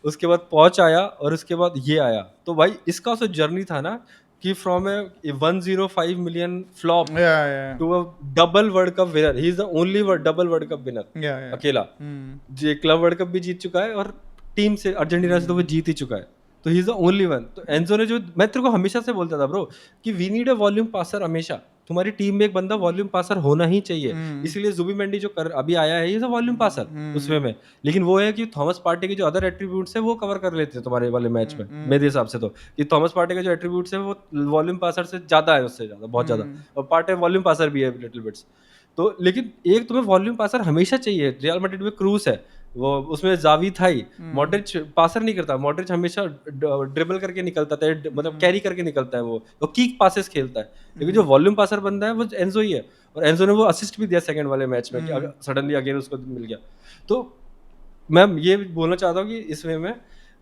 उसके बाद पॉच आया और उसके बाद ये आया। तो भाई इसका जो जर्नी था ना कि from a 105 million flop Yeah, to a double world cup winner, he is the only double world cup winner yeah. अकेला। Hmm. जे क्लब वर्ल्ड कप भी जीत चुका है और टीम से अर्जेंटीना से तो वो जीत ही चुका है। तो ही इज द ओनली वन। तो एंजो ने जो, मैं तेरे को हमेशा से बोलता था ब्रो कि we need a volume passer, हमेशा तुम्हारी टीम में एक बंदा वॉल्यूम पासर होना ही चाहिए। Hmm. इसीलिए जुबीमेंडी जो कर अभी आया है, इज अ वॉल्यूम पासर उसमें में। लेकिन वो है कि थॉमस पार्टी के जो अदर एट्रीब्यूट्स है वो कवर कर लेते हैं तुम्हारे वाले मैच में, मेरे हिसाब से तो। कि थॉमस पार्टी के जो एट्रीब्यूट्स है वो वॉल्यूम पासर से ज्यादा है, उससे ज्यादा, बहुत ज्यादा। Hmm. और पार्टी वॉल्यूम पासर भी है लिटिल बिट्स। तो लेकिन एक तुम्हें वॉल्यूम पासर हमेशा चाहिए। रियल मैड्रिड में क्रूस है, वो उसमें जावी था ही। मॉड्रिच पासर नहीं करता, मॉड्रिच हमेशा ड्रिबल करके निकलता था, मतलब कैरी करके निकलता है, वो कीक पासेस खेलता है। लेकिन जो वॉल्यूम पासर बंदा है वो एंजो ही है। और एंजो ने वो असिस्ट भी दिया सेकंड वाले मैच में कि सडनली अगेन उसको मिल गया। तो मैं ये बोलना चाहता हूँ कि इस वे में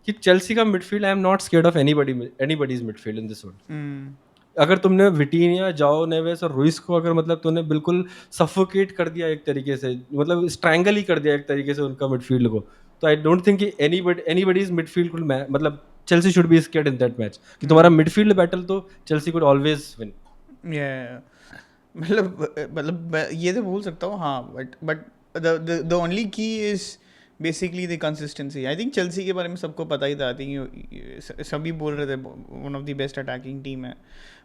कि चेल्सी का midfield, I am not scared of anybody's midfield in this world. Hmm. अगर तुमने विटीनिया, जाओ नेवेस और रुइस को अगर मतलब तूने बिल्कुल सफोकेट कर दिया एक तरीके से, मतलब स्ट्रैंगल ही कर दिया एक तरीके से उनका मिडफील्ड को, तो आई डोंट थिंक कि एनीबॉडीज मिडफील्ड कुड, मतलब Chelsea should be scared in that match कि तुम्हारा मिडफील्ड बैटल तो Chelsea could always win. Yeah. मतलब मैं ये तो बोल सकता हूँ हाँ, बट द ओनली की is basically the consistency. I think Chelsea के बारे में सबको पता ही था। आई थिंक सभी बोल रहे थे one of the best attacking team है,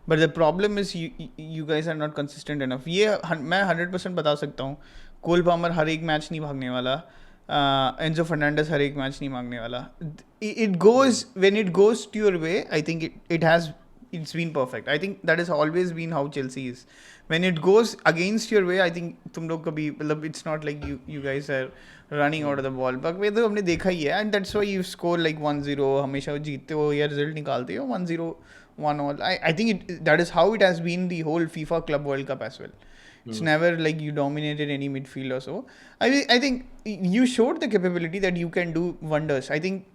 but the problem is you guys are not consistent enough. ये मैं 100% बता सकता हूँ। कोल पामर हर एक मैच नहीं भागने वाला, एंजो फर्नांडिस हर एक मैच नहीं भागने वाला। It goes when it goes to your way, I think it has it's been perfect. I think that has always been how Chelsea is. When it goes against your way, I think तुम लोग कभी मतलब it's not like you guys are running out of the ball. But ये तो हमने देखा ही है, and that's why you score like 1-0, हमेशा जीतते हो या रिजल्ट निकालते हो 1-0, 1-all. I think that is how it has been the whole FIFA Club World Cup as well. It's never like you dominated any midfield or so. I think you showed the capability that you can do wonders. I think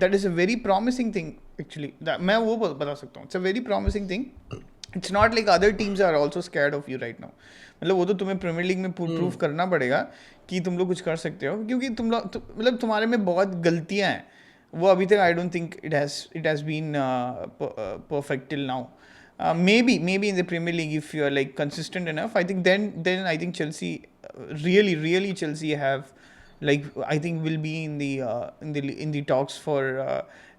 that is a very promising thing actually. मैं वो बता सकता हूँ, it's a very promising thing. It's not like other teams are also scared of you right now. मतलब वो तो तुम्हें प्रीमियर लीग में प्रूव करना पड़ेगा कि तुम लोग कुछ कर सकते हो, क्योंकि तुम लोग मतलब तुम्हारे में बहुत गलतियाँ हैं। वो अभी तक I don't think it has been perfect till now. Maybe in the Premier League, if you are like consistent enough, I think then I think Chelsea, really Chelsea have, like, I think will be in the talks for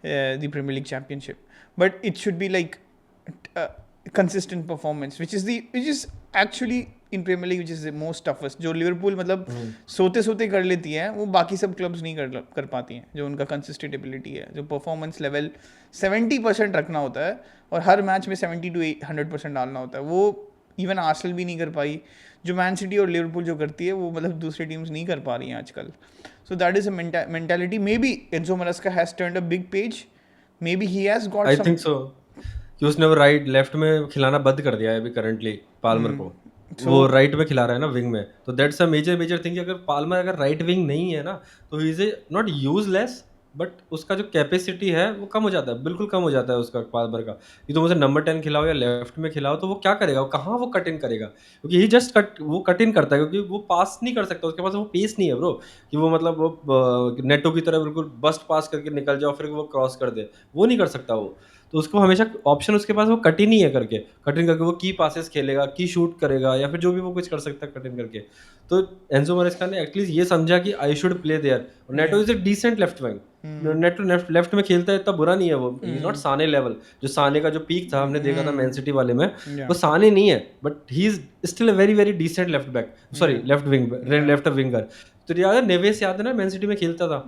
the Premier League championship. But it should be like uh, consistent performance, which is actually in Premier League, which is the most toughest. जो लिवरपूल मतलब सोते सोते कर लेती है, वो बाकी सब क्लब्स नहीं कर पाती हैं। जो उनका कंसिस्टेंट एबिलिटी है, जो परफॉर्मेंस लेवल 70% रखना होता है और हर मैच में 70 to 100% डालना होता है, वो इवन आर्सेनल भी नहीं कर पाई। जो मैन सिटी और लिवरपूल जो करती है, वो मतलब दूसरी टीम्स नहीं कर पा रही हैं आजकल। So that is a mentality. Maybe Enzo Maresca has turned a big page, maybe he has got I some. Think so कि उसने वो राइट लेफ्ट में खिलाना बंद कर दिया है अभी करंटली पाल्मर को। वो So राइट में खिला रहा है ना विंग में, तो दैट्स अ मेजर थिंग। अगर पाल्मर अगर राइट विंग नहीं है ना तो he is a not useless, but उसका जो कैपेसिटी है वो कम हो जाता है, बिल्कुल कम हो जाता है उसका पाल्मर का। ये तो मुझे नंबर 10 खिलाओ या लेफ्ट में खिलाओ तो वो क्या करेगा, वो कहाँ वो कट इन करेगा, क्योंकि ही जस्ट कट इन करता है, क्योंकि वो पास नहीं कर सकता, उसके पास वो पेस नहीं है ब्रो कि वो मतलब वो नेटो की तरह बिल्कुल बस्ट पास करके निकल जाओ फिर वो क्रॉस कर दे, वो नहीं कर सकता वो। तो उसको हमेशा ऑप्शन उसके पास वो कट इन ही है, कट इन करके वो की पासेस खेलेगा, की शूट करेगा या फिर जो भी वो कुछ कर सकता है कट इन करके। तो एंजो मरेस्का ने एटलीस्ट ये समझा कि आई शुड प्ले देयर। और Neto is a decent left wing, Neto left में खेलता है, इतना बुरा नहीं है वो, इज नॉट साने लेवल। जो साने का जो पीक था हमने देखा था मैन सिटी वाले में, yeah. वो साने नहीं है, but he is still a very very decent left back, sorry left wing, left winger. तो याद है नेवेस, याद है ना मैन सिटी में खेलता था,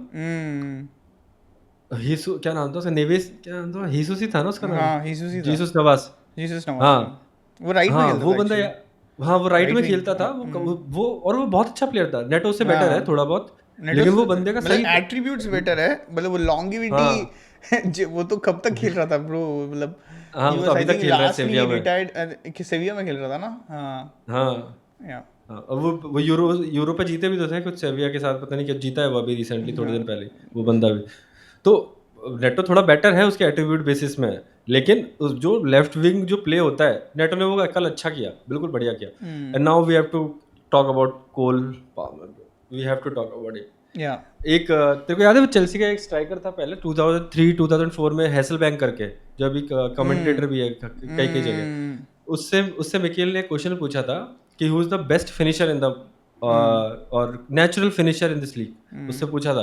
हीसु क्या नाम था उसका, नेवेस क्या नाम था, हीसुस ही था ना उसका नाम, हाँ, हीसुस ही था। जीसस नवास। जीसस नवाज, हाँ हाँ। वो राइट में हाँ खेलता वो था बंदा एक्चुअली, हाँ वो राइट राइट में विंग। खेलता था वो और वो बहुत अच्छा प्लेयर था, नेटो से बेटर है हाँ, थोड़ा बहुत, नेटो लेकिन से वो बंदे का मतलब सही एट्रीब्यूट्स बेटर है, मतलब वो हाँ लॉन्गिविटी वो तो कब तक खेल रहा था ब्रो, मतलब हाँ, ही वो तो वाज अभी आई तक थिंक खेल रहा है लास्टली सेविया में। रिटायर्ड सेविया में खेल रहा था ना। हाँ, हाँ या हाँ, और वो यूरो पे जीते भी तो थे कुछ सेविया के साथ, पता नहीं क्या जीता है वो अभी रिसेंटली थोड़े दिन पहले वो बंदा भी। तो नेटो थोड़ा बेटर है उसके एट्रीब्यूट बेसिस में, लेकिन जो लेफ्ट विंग जो प्ले होता है नेटो ने वो कल अच्छा किया, बिल्कुल बढ़िया किया। And now we have to talk about Cole Palmer, we have to talk about it. Yeah एक तेरे को याद है वो चेल्सी का एक स्ट्राइकर था पहले 2003-2004 में, हैसलबैंक करके, जो अभी कमेंटेटर भी है कई कई जगह। उससे उससे मिकेल ने क्वेश्चन पूछा था कि who is the best finisher in the और natural finisher in this league, उससे पूछा था।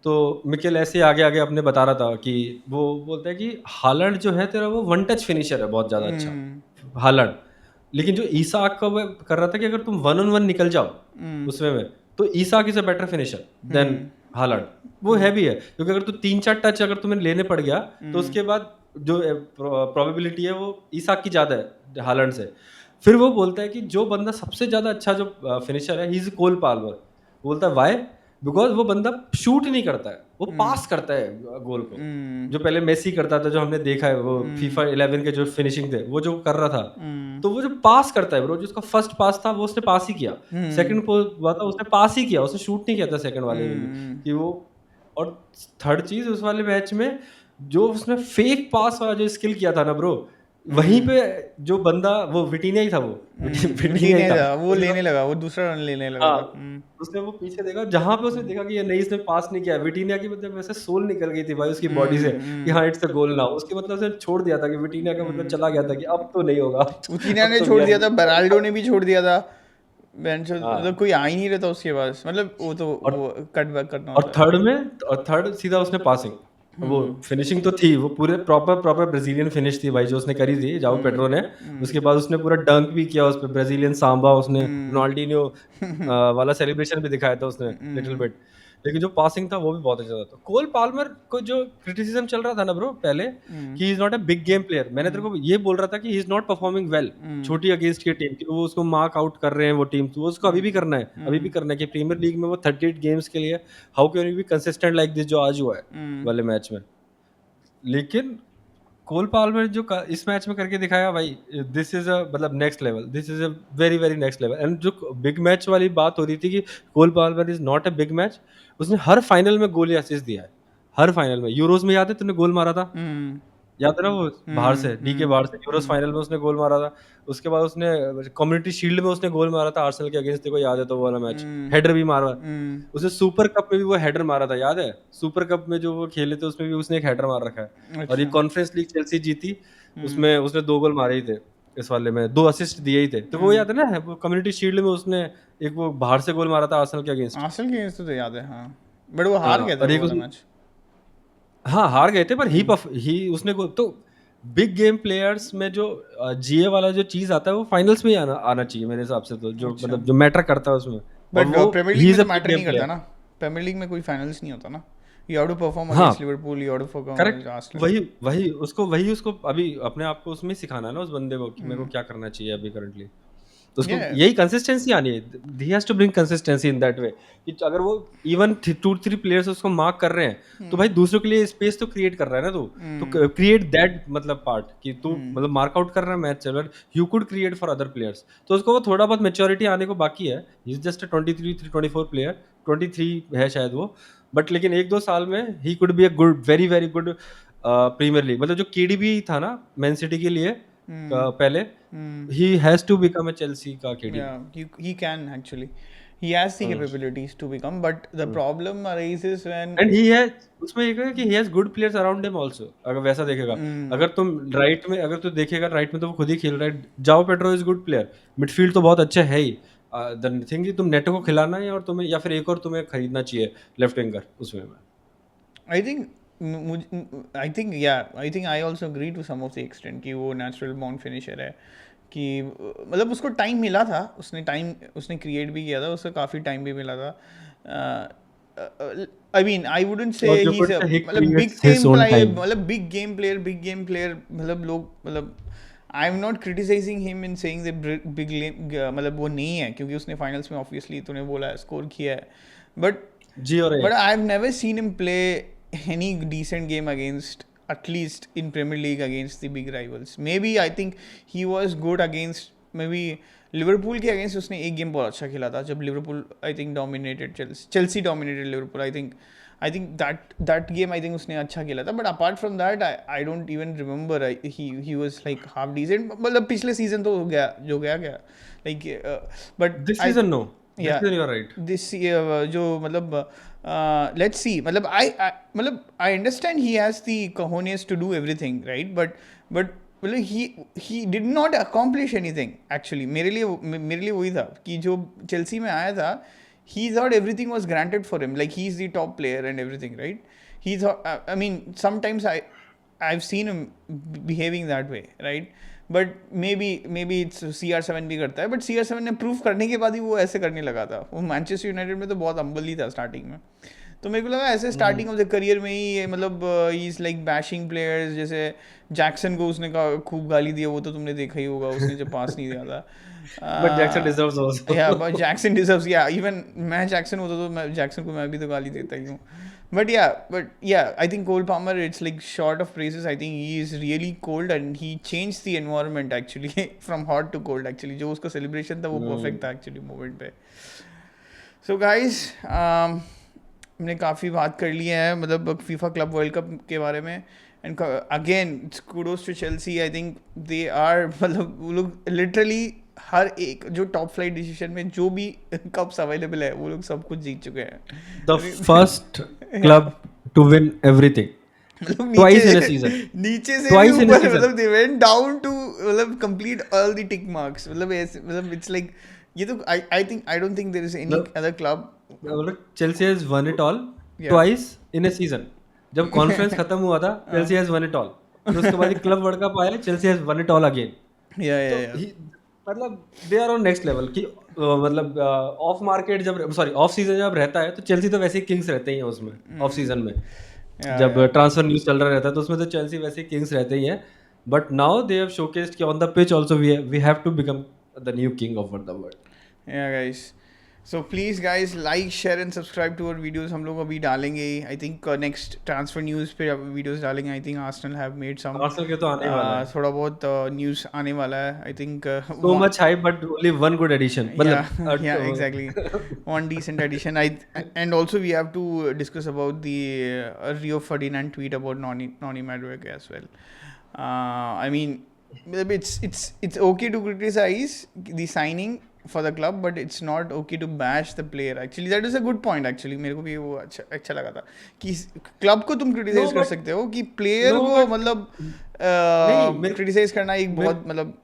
तो मिकेल ऐसे आगे आगे अपने बता रहा था कि वो बोलता है कि हालैंड जो है तेरा वो वन टच फिनिशर है बहुत ज्यादा अच्छा हालैंड, लेकिन जो ईसाक का वो कर रहा था कि अगर तुम 1-on-1 निकल जाओ उसमें में, तो Isak is a better finisher than Haaland. वो है भी है, क्योंकि अगर तू 3-4 टच अगर तुम्हें लेने पड़ गया तो उसके बाद जो प्रोबेबिलिटी है वो ईसाक की ज्यादा है हालैंड से। फिर वो बोलता है कि जो बंदा सबसे ज्यादा अच्छा जो फिनिशर है ही इज कोल पाल्मर। बोलता है वाई, बिकॉज वो बंदा शूट नहीं करता है, वो पास करता है गोल को, जो पहले मेसी करता था, जो हमने देखा है वो फीफा 11 के जो फिनिशिंग थे वो जो कर रहा था। तो वो जो पास करता है ब्रो, जो उसका फर्स्ट पास था वो उसने पास ही किया, सेकंड हुआ था उसने पास ही किया, उसने शूट नहीं किया था सेकंड वाले में भी कि वो। और थर्ड चीज उस वाले मैच में जो उसने फेक पास वाला जो स्किल किया था ना ब्रो, वहीं पे जो बंदा वो विटीनिया ही था, वो विटीनिया ही विटीनिया था। था, वो उसने लेने लगा, वो दूसरा रन लेने लगा हाँ, था। उसने वो पीछे देखा, जहां पे उसने देखा कि ये नहीं इसने पास नहीं किया, विटीनिया की मतलब वैसे सोल निकल गई थी भाई उसकी बॉडी से कि हाँ इट्स अ गोल नाउ, उसके मतलब उसने छोड़ दिया था कि विटीनिया का मतलब चला गया था कि अब तो नहीं होगा, विटीनिया अब ने तो छोड़ गया दिया नहीं। था, बेराल्डो ने भी छोड़ दिया था। बेंचो मतलब हाँ, कोई आ ही नहीं रहता उसके पास, मतलब वो तो और वो कट बैक करना और होता है। थर्ड में, और थर्ड सीधा उसने पासिंग, वो फिनिशिंग तो थी, वो पूरे प्रॉपर प्रॉपर ब्राजीलियन फिनिश थी भाई जो उसने करी थी जाओ पेड्रो ने। उसके बाद उसने पूरा डंक भी किया उस पे, ब्राजीलियन सांबा, उसने रोनाल्डिनियो वाला सेलिब्रेशन भी दिखाया था उसने लिटिल बिट। लेकिन जो पासिंग था वो भी बहुत अच्छा था। तो कोल पाल्मर को जो क्रिटिसिज्म चल रहा था ना ब्रो पहले कि ही is not a big game player, मैंने तेरे को ये बोल रहा था कि ही इज नॉट परफॉर्मिंग वेल छोटी अगेंस्ट की टीम की, वो उसको मार्क आउट कर रहे हैं वो टीम, तो वो उसको अभी भी करना है, अभी भी करना है कि प्रीमियर लीग में वो 38 गेम्स के लिए how can you be consistent like this जो आज हुआ है वाले मैच में। लेकिन कोल पाल्मर जो इस मैच में करके दिखाया भाई, दिस इज अ मतलब next level, this is a very very next level. And जो बिग मैच वाली बात हो रही थी कि Cole Palmer is not a big match, उसने हर फाइनल में गोल या असिस्ट दिया है, हर फाइनल में। यूरोज में याद है तूने गोल मारा था, याद है ना वो, बाहर से डी के बाहर से यूरोस फाइनल में उसने गोल मारा था। उसके बाद उसने कम्युनिटी शील्ड में उसने गोल मारा था आर्सेनल के अगेंस्ट, देखो याद है तो वो वाला मैच, हेडर भी मारा। उसने सुपर कप में भी वो हेडर मारा था, याद है सुपर कप में जो वो खेले थे उसमें भी उसने एक हेडर मार रखा है। और ये अच्छा। कॉन्फ्रेंस लीग चेल्सी जीती, उसमें उसने 2 गोल मारे ही थे, इस वाले में 2 असिस्ट दिए ही थे। तो वो याद है ना, वो कम्युनिटी शील्ड में उसने एक वो बाहर से गोल मारा था आर्सेनल के अगेंस्ट। आर्सेनल के अगेंस्ट तो याद है, हाँ, बट वो हार हाँ, गए थे और वो एक वाला उसने, मैच। हाँ हार गए थे पर ही उसने तो बिग गेम प्लेयर्स में जो जीए वाला जो चीज आता है वो फाइनल्स में ही आना चाहिए मेरे हिसाब से, तो जो अच्छा, मतलब जो मैटर करता है उसमें। और बट वो प्रीमियर लीग ही में इज अ तो बिग मैटर गेम नहीं करता प्लेयर। ना। प्रीमियर लीग में कोई फाइनल्स नहीं होता ना। यू हैव टू परफॉर्म हाँ, against Liverpool, you have to perform correct, against Arsenal. वही वही उसको अभी अपने आप को उसमें सिखाना है ना उस बंदे को कि मेरे को क्या करना चाहिए अभी करंटली। तो उसको ये यही कंसिस्टेंसी आनी है, he has to bring consistency in that way कि अगर वो इवन 2-3 प्लेयर्स उसको मार्क कर रहे हैं तो भाई दूसरों के लिए स्पेस तो क्रिएट कर रहा है ना तू, तो क्रिएट दैट मतलब पार्ट कि तू मतलब मार्क आउट कर रहा है मैच चल, you could create for other players. तो उसको वो थोड़ा बहुत मेच्योरिटी आने को बाकी है, he is just a 23-24 player, 23 है शायद वो, बट लेकिन 1-2 साल में ही could be a good, very very good Premier League, मतलब जो केडीबी था ना मैन सिटी के लिए पहले, he has to become a Chelsea का KDB। yeah, he can actually. He has the capabilities to become, but the problem arises when and he है, उसमें एक है कि he has good players around him also, अगर वैसा देखेगा। अगर तुम राइट में, अगर तू देखेगा राइट में तो वो खुद ही खेल रहा है, जाओ Pedro is good player, midfield तो बहुत अच्छा है ही। द थिंग कि तुम नेटो को खिलाना है और तुम्हें, या फिर एक और तुम्हें खरीदना चाहिए लेफ्ट विंगर उसमें में। I think आई थिंक या I think I also agree to some of the extent कि वो नेचुरल बॉर्न फिनिशर है, कि मतलब उसको टाइम मिला था, उसने क्रिएट भी किया था, उसको काफ़ी टाइम भी मिला था। I mean I wouldn't say और जो ही इज कुछ ही मतलब big creates his game own player, time. मतलब बिग गेम प्लेयर, मतलब लोग मतलब I am not criticising him in saying the big मतलब वो नहीं है, क्योंकि उसने फाइनल्स में ऑब्वियसली तूने बोला है स्कोर किया है, बट जी और ए। I've never seen him play any decent game against, at least in Premier League, against the big rivals. Maybe I think he was good against maybe Liverpool के अगेंस्ट उसने एक गेम बहुत अच्छा खेला था, जब Liverpool I think dominated Chelsea dominated Liverpool, I think I think that game I think उसने अच्छा खेला था, but apart from that I don't even remember he was like half decent. मतलब पिछले सीजन तो हो गया जो गया like but this I season no, this yeah season you are right. This जो मतलब लेट्स सी. मतलब I understand he has the cojones to do everything right, but मतलब he did not accomplish anything actually. मेरे लिए वही था कि जो चेल्सी में आया था, he thought everything was granted for him, like he's the top player and everything, right? He thought I mean sometimes I've seen him behaving that way, right? But maybe it's CR7 भी करता है, but CR7 ने प्रूव करने के बाद ही वो ऐसे करने लगा था. वो मैनचेस्टर यूनाइटेड में तो बहुत हम्बल ही था स्टार्टिंग में. तो मेरे को लगा ऐसे स्टार्टिंग ऑफ द करियर में ही ये मतलब he is like bashing players. जैसे जैक्सन को उसने खूब गाली दिया, वो तो तुमने देखा ही होगा, उसने जब पास नहीं दिया था. But Jackson deserves also. या बट जैक्सन डिजर्व्स, या इवन मैं जैक्सन होता तो मैं जैक्सन को मैं भी तो गाली देता ही हूँ. But yeah I think Cole Palmer it's like short of praises. I think he is really cold and he change the environment actually from hot to cold. Actually जो उसका सेलिब्रेशन था वो परफेक्ट था एक्चुअली मोमेंट पे. सो गाइज हमने काफ़ी बात कर ली है मतलब फीफा क्लब वर्ल्ड कप के बारे में. And again kudos to Chelsea. I think they are मतलब वो लोग लिटरली हर एक जो टॉप फ्लाइट डिसीजन में जो भी कप्स अवेलेबल है वो लोग सब कुछ जीत चुके हैं. The first club to win everything मतलब twice in a season. नीचे से Twice भी in a ऊपर season. मतलब they went down to मतलब complete all the tick marks. मतलब ऐसे मतलब it's like ये तो I don't think there is any No. other club. Chelsea has won it all Yeah. Twice in a season. जब कॉन्फ्रेंस खत्म हुआ था Chelsea has won it all. फिर उसके बाद क्लब वर्ल्ड कप आया, Chelsea has won it all again. Yeah. मतलब they are on next level कि मतलब ऑफ मार्केट जब सॉरी ऑफ सीजन जब रहता है तो चेल्सी तो वैसे ही किंग्स रहते ही हैं उसमें ऑफ सीजन में. जब ट्रांसफर न्यूज चल रहा रहता है तो उसमें तो चेल्सी वैसे किंग्स रहते ही हैं. But now they have showcased कि on the pitch also we have to become the new king of the world. Yeah guys. So please guys like, share and subscribe to our videos. हम लोग अभी डालेंगे I think next transfer news पे वीडियोस डालेंगे. I think Arsenal have made some Arsenal के तो आने वाला है. थोड़ा बहुत न्यूज़ आने वाला है. I think So much hype but only one good addition. yeah exactly. One decent addition. And also we have to discuss about the Rio Ferdinand tweet about Noni Madueke as well. I mean it's okay to criticize the signing for the club, but it's not okay to bash the player. Actually that is a good point. Actually मेरे को भी वो अच्छा लगा था कि क्लब को तुम क्रिटिसाइज कर सकते हो कि प्लेयर को मतलब क्रिटिसाइज करना एक बहुत मतलब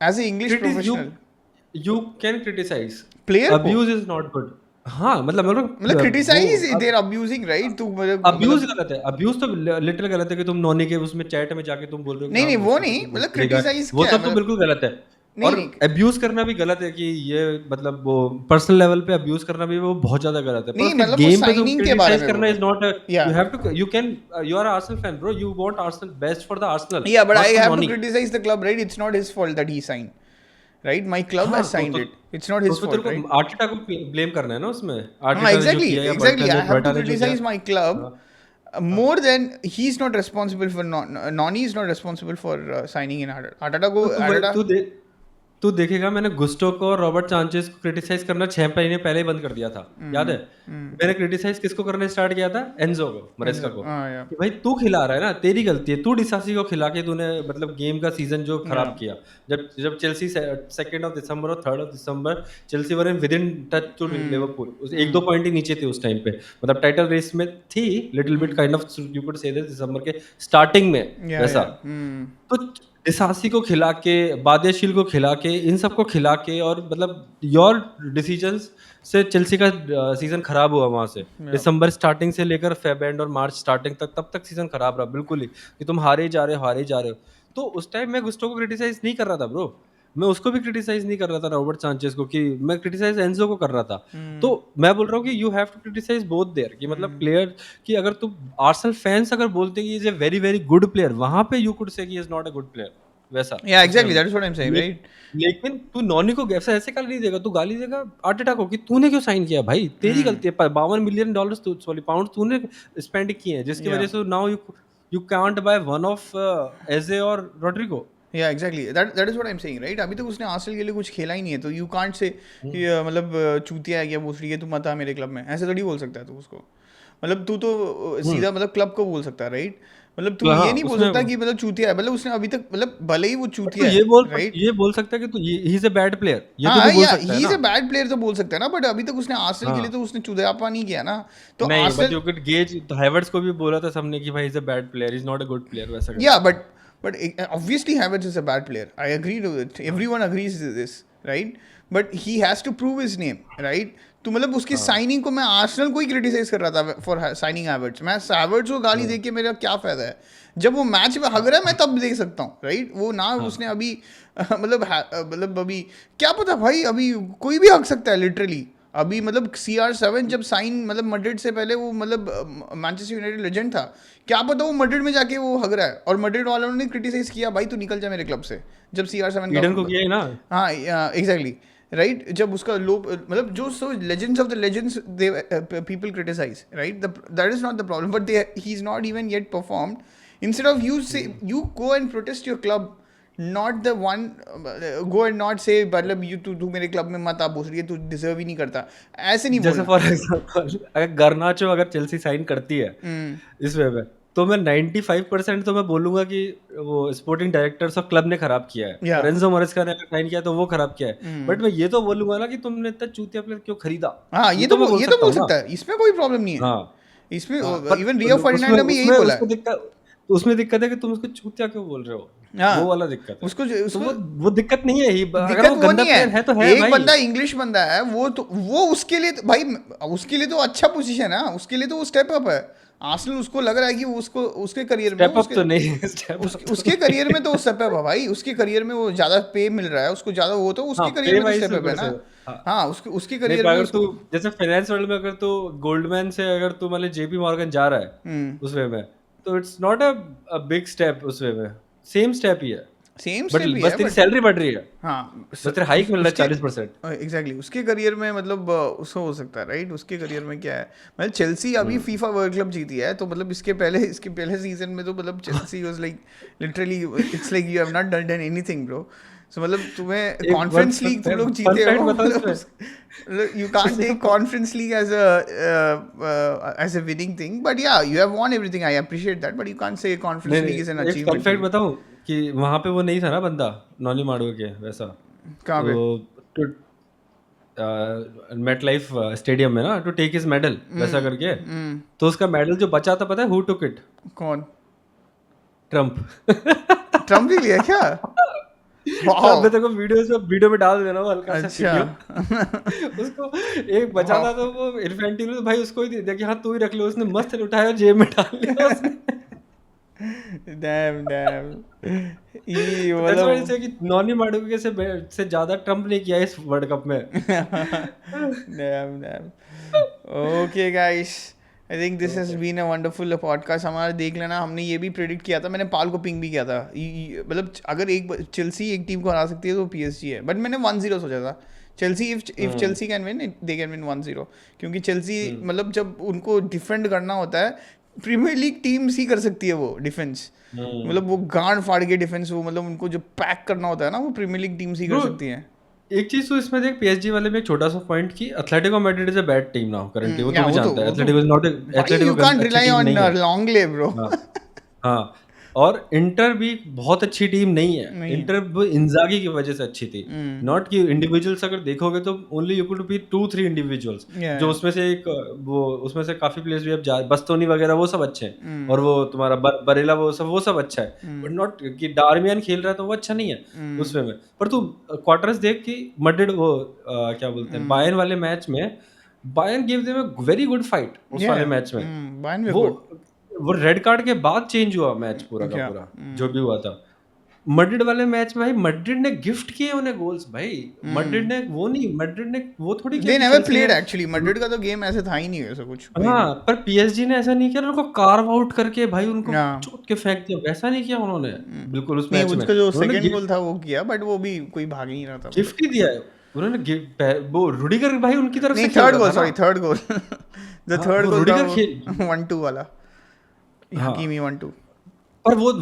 as a English professional you can criticize. Player Abuse is not good. हाँ मतलब criticise they are abusing right. तू मतलब अब्यूज गलत है. अब्यूज तो लिटरल गलत है कि तुम नॉनी के उसमें चैट में जाके तुम बोल रहे हो. नहीं वो नहीं मतलब क्रिटिसाइज वो सब तो बिल्कुल गलत है. और अब्यूज करना भी गलत है कि ये मतलब वो पर्सनल लेवल पे अब्यूज करना भी वो बहुत ज्यादा गलत है. नहीं मतलब गेम पे तुम साइनिंग के बारे क्रिटिसाइज में करना is not Yeah. You have to you can you are Arsenal fan bro. You want Arsenal best for the Arsenal. Yeah, but I have to criticize the club, right? It's not his fault that he signed, right? My club has signed it. It's not his fault, right? Arteta को ब्लेम करना है ना उसमें. Exactly. I have to criticize my club more than he's not responsible for Noni is not responsible for signing in Arteta को. तू देखेगा मैंने गुस्टो को और रॉबर्ट सांचेज को क्रिटिसाइज करना 6 महीने पहले ही बंद कर दिया था. याद है मैंने क्रिटिसाइज किसको करना स्टार्ट किया था? एंजो को, मरेस्का को. कि भाई तू खिला रहा है ना, तेरी गलती है. तू डिसासी को खिला के तूने मतलब गेम का सीजन जो खराब किया. जब चेल्सी 2 ऑफ दिसंबर और 3 of December Chelsea were with in touch to Liverpool. 1-2 point ही नीचे थे उस टाइम पे. मतलब टाइटल रेस में थी little bit kind of you could say दिसंबर के स्टार्टिंग में वैसा. तो डिसासी को खिला के, बादियाशील को खिला के, इन सबको खिला के और मतलब योर डिसीजंस से चेल्सी का सीजन खराब हुआ वहां से. दिसंबर स्टार्टिंग से लेकर फेब एंड और मार्च स्टार्टिंग तक तब तक सीजन खराब रहा बिल्कुल ही कि तुम हारे जा रहे हो. तो उस टाइम मैं गुस्टो को क्रिटिसाइज नहीं कर रहा था ब्रो. मैं उसको भी क्रिटिसाइज नहीं कर रहा था रॉबर्ट सांचेज को, कि मैं क्रिटिसाइज एंजो को कर रहा था. तो मैं बोल रहा हूँ कि you have to criticise both there कि मतलब प्लेयर कि अगर तुम आर्सेनल फैंस अगर बोलते कि is a very very good player, वहां पे यू कुड से कि is not a good player वैसा. Yeah, exactly. That is what I'm saying, right? लेकिन तू नॉनी को ऐसे गाली देगा, तू गाली देगा आर्टेटा को कि तूने क्यों साइन किया भाई, तेरी गलती है. $52 मिलियन पाउंड तूने स्पेंड किए हैं जिसकी वजह से now you can't buy one of AJ और Rodrigo. Yeah, exactly. That is what I'm saying, right? अभी तक उसने आर्सेनल के लिए कुछ खेला ही नहीं है, तो यू कांट से मतलब चूतिया है क्या भोसड़ी है, तू मत आ मेरे क्लब में, ऐसे थोड़ी बोल सकता है तू उसको. मतलब तू तो सीधा मतलब क्लब को बोल सकता है, राइट? मतलब तू तो ये हाँ नहीं बोल उसमें सकता कि मतलब चूतिया है, मतलब उसने अभी तक मतलब भले ही वो बट तू चूतिया है, राइट? ये बोल सकता है कि तू he is a bad player, ये तो हाँ, तू बोल या सकता है ही इज ना। अ बैड प्लेयर तो बोल सकता है ना, बट अभी तक उसने आर्सेनल के लिए हाँ तो उसने चुदयापा नहीं किया ना। तो नहीं but Arsenal, you could gauge, तो हैवर्ट्स को भी बोला था सबने कि भाई is a bad player, is not a good player, वैसा yeah, करके। but obviously Havertz is a bad player. I agree to it. हाँ Everyone agrees to this, right? But he has to prove his name, right? तो मतलब उसकी हाँ साइनिंग को मैं आर्सेनल को ही क्रिटिसाइज कर रहा था फॉर साइनिंग हैवर्ट्स। मैं हैवर्ट्स को गाली हाँ दे के मेरा क्या फायदा है? जब वो मैच में हग रहा है मैं तब देख सकता हूँ, राइट? वो ना हाँ उसने अभी मतलब अभी क्या पता भाई, अभी कोई भी हग सकता है लिटरली। अभी मतलब CR7 जब साइन मतलब मैड्रिड से पहले वो मतलब मैनचेस्टर यूनाइटेड लेजेंड था, क्या पता वो मैड्रिड में जाके वो हग रहा है और मैड्रिड वालों ने क्रिटिसाइज किया भाई तू निकल जा मेरे क्लब से, जब CR7 का। ईडन को किया ही ना। हाँ, एग्जैक्टली, राइट। जब उसका लो मतलब जो so legends of the legends they people criticize, right? That is not the problem, but they he is not even yet performed. Instead of you say you go and protest your club, not the one, go and not say मतलब यू तू तू मेरे क्लब में मत आ भोसड़ी, तू डिजर्व ही नहीं करता, ऐसे नहीं जैसे बोलना। फॉर एग्जांपल अगर गर्नाचो अगर चेल्सी साइन करती है हम्म, इस वे में, तो मैं 95% तो मैं बोलूंगा कि वो स्पोर्टिंग डायरेक्टर्स ऑफ क्लब ने खराब किया है, या और एंजो मोरेस्का ने अगर साइन किया तो वो खराब किया है। बट मैं ये तो बोलूंगा ना कि तुमने इतना चूतिया प्लेयर क्यों खरीदा, हाँ, ये तो मैं बोल ये तो सकता बोल हूँ ना। सकता है, इसमें कोई प्रॉब्लम नहीं है। हाँ इसमें हाँ पर इवन रियो उसमें फर्डिनांड ने भी यही उसमें बोला उसमें है। दिक्कत, तो उसमें दिक्कत है कि तुम उसको चूतिया क्यों बोल रहे हो, वो हाँ, वाला दिक्कत है। उसको तो उसको वो दिक्कत नहीं है ही, अगर दिक्कत वो वो गंदा नहीं प्लेयर है तो है। है एक भाई। बंदा इंग्लिश बंदा है, वो तो वो उसके लिए तो भाई, उसके लिए तो अच्छा पोजीशन है, उसके लिए तो वो स्टेप अप है। आर्सेनल उसको लग रहा है कि वो उसको उसके करियर में स्टेप अप तो नहीं है, स्टेप अप तो उसके नहीं करियर में तो वो स्टेप अप है भाई। उसके करियर में वो ज़्यादा पे मिल रहा है उसको, ज़्यादा वो तो हाँ उसके करियर पे में तो वाइज स्टेप अप है बिल्कुल ना। सही। हाँ हाँ, उसके उसके नहीं करियर पर में अगर उसको। तू जैसे फाइनेंस वर्ल्ड में अगर तू गोल्डमैन से अगर तू मतलब जेपी मॉर्गन जा रहा है हम्म, उस वे में, तो it's not a big step उस वे में, सेम स्टेप ही है। सेम बट स्टेप ही बस है, तेरी बट सैलरी बढ़ रही है, हाँ बस तेरा हाइक मिल रहा है उसके 40%। एग्जैक्टली उसके करियर में मतलब उसको हो सकता है, राइट? उसके करियर में क्या है, मतलब चेल्सी अभी हम्म फीफा वर्ल्ड कप जीती है, तो मतलब इसके पहले सीजन में तो मतलब Chelsea was like literally, it's like you have not done anything bro. So मतलब तुम्हें एक वन कॉन्फ्रेंस लीग तुम लोग फन जीते फैक्ट हो, बताओ मतलब इसमें। यू कांट टेक उसमें conference league as a winning thing, but yeah you have won everything, I appreciate that, but you can't say नहीं कॉन्फ्रेंस लीग इज एन नहीं एक fun achievement for fact you. बताऊं कि वहां पे वो नहीं था ना बंदा, नॉनी माडुए के वैसा, कहाँ पे? तो मेट लाइफ स्टेडियम में ना, टू टेक हिज मेडल वैसा करके, तो उसका मेडल जो बचा था पता है हु टुक इट? कौन? ट्रम्प। ट्रम्प ही लिया क्या? शायद वाओ, मैं तेरे को वीडियो में डाल देना वो हल्का सा अच्छा। वीडियो। उसको एक बचा था तो वो इन्फेंटिनो तो भाई उसको ही दे दिया कि हाँ तू ही रख लो, उसने मस्त उठाया और जेब में डाल लिया उसने। डैम डैम, ये तो दैट्स व्हाई मतलब से कि नॉनी माडुके से ज्यादा ट्रम्प ने किया इस वर्ल्ड कप में। Damn damn. Okay guys, I think this has been a wonderful podcast. हमारा देख लेना, हमने ये भी प्रेडिक्ट किया था, मैंने पाल को पिंग भी किया था, मतलब अगर एक चेल्सी एक टीम को हरा सकती है तो PSG है, बट मैंने 1-0 सोचा था। Chelsea, if hmm Chelsea can win, they can win 1-0, क्योंकि चेल्सी हम्म मतलब जब उनको डिफेंड करना होता है, प्रीमियर लीग टीम्स ही कर सकती है वो डिफेंस, मतलब वो गांड फाड़ के डिफेंस, वो मतलब उनको जो पैक करना होता है ना, वो प्रीमियर लीग टीम्स ही कर ब्रो सकती हैं। एक चीज तो इसमें देख, पीएसजी वाले में एक छोटा सा पॉइंट कि Atletico Madrid is a bad team now currently, वो या तू भी जानता है वो तो एथलेटिको इज नॉट, भाई एथलेटिको यू कांट अच्छी रिलाई टीम ऑन नहीं है। लॉन्गले ब्रो। हाँ हाँ और इंटर भी बहुत अच्छी टीम नहीं है, नहीं है। इंटर वो इंजागी की वजह से अच्छी थी, हम्म, नॉट कि इंडिविजुअल्स अगर देखोगे तो only you could be 2-3 individuals, या जो उसमें से एक वो उसमें से काफी प्लेयर्स भी अब बस्तोनी वगैरह वो सब अच्छे हैं, हम्म, और वो तुम्हारा बरेला वो सब अच्छा है, बट हम्म, नॉट कि डार्मियन खेल रहा है तो वो अच्छा नहीं है हम्म, उसमें में। पर तू क्वार्टर्स देख कि मड्रिड वो क्या बोलते हैं हम्म, बायर्न वाले मैच में, Bayern give them a very good fight उस या वाले मैच में। बायर्न भी वो गुड। वो रेड कार्ड के बाद चेंज हुआ मैच पूरा का क्या? पूरा, जो भी हुआ था मैड्रिड वाले मैच में भाई, मैड्रिड ने गिफ्ट किए उन्हें गोल्स भाई। मैड्रिड ने वो नहीं, मैड्रिड ने वो थोड़ी किया दे कि नेवर चेल्सी ने प्लेड एक्चुअली, मैड्रिड का तो गेम ऐसे था ही नहीं वैसा कुछ कोई भी। हाँ पर पीएसजी ने ऐसा नहीं किया, उनको कार्व आउट करके भाई उनको या चोट के फेंक दिया, वैसा नहीं किया उन्होंने बिल्कुल उस नहीं, मैच में, उसका जो उन्होंने सेकंड गोल था वो किया, बट वो भी कोई भाग ही नहीं रहा था मतलब। गिफ्ट ही दिया है, उन्होंने वो रुडिगर भाई उनकी तरफ नहीं, से खेल थर्ड रहा गोल, था ना। Sorry third goal. द हाँ थर्ड वो गोल था रुडिगर वो, खेल 1-2 वाला, हकीमी हाँ 1-2। पर वो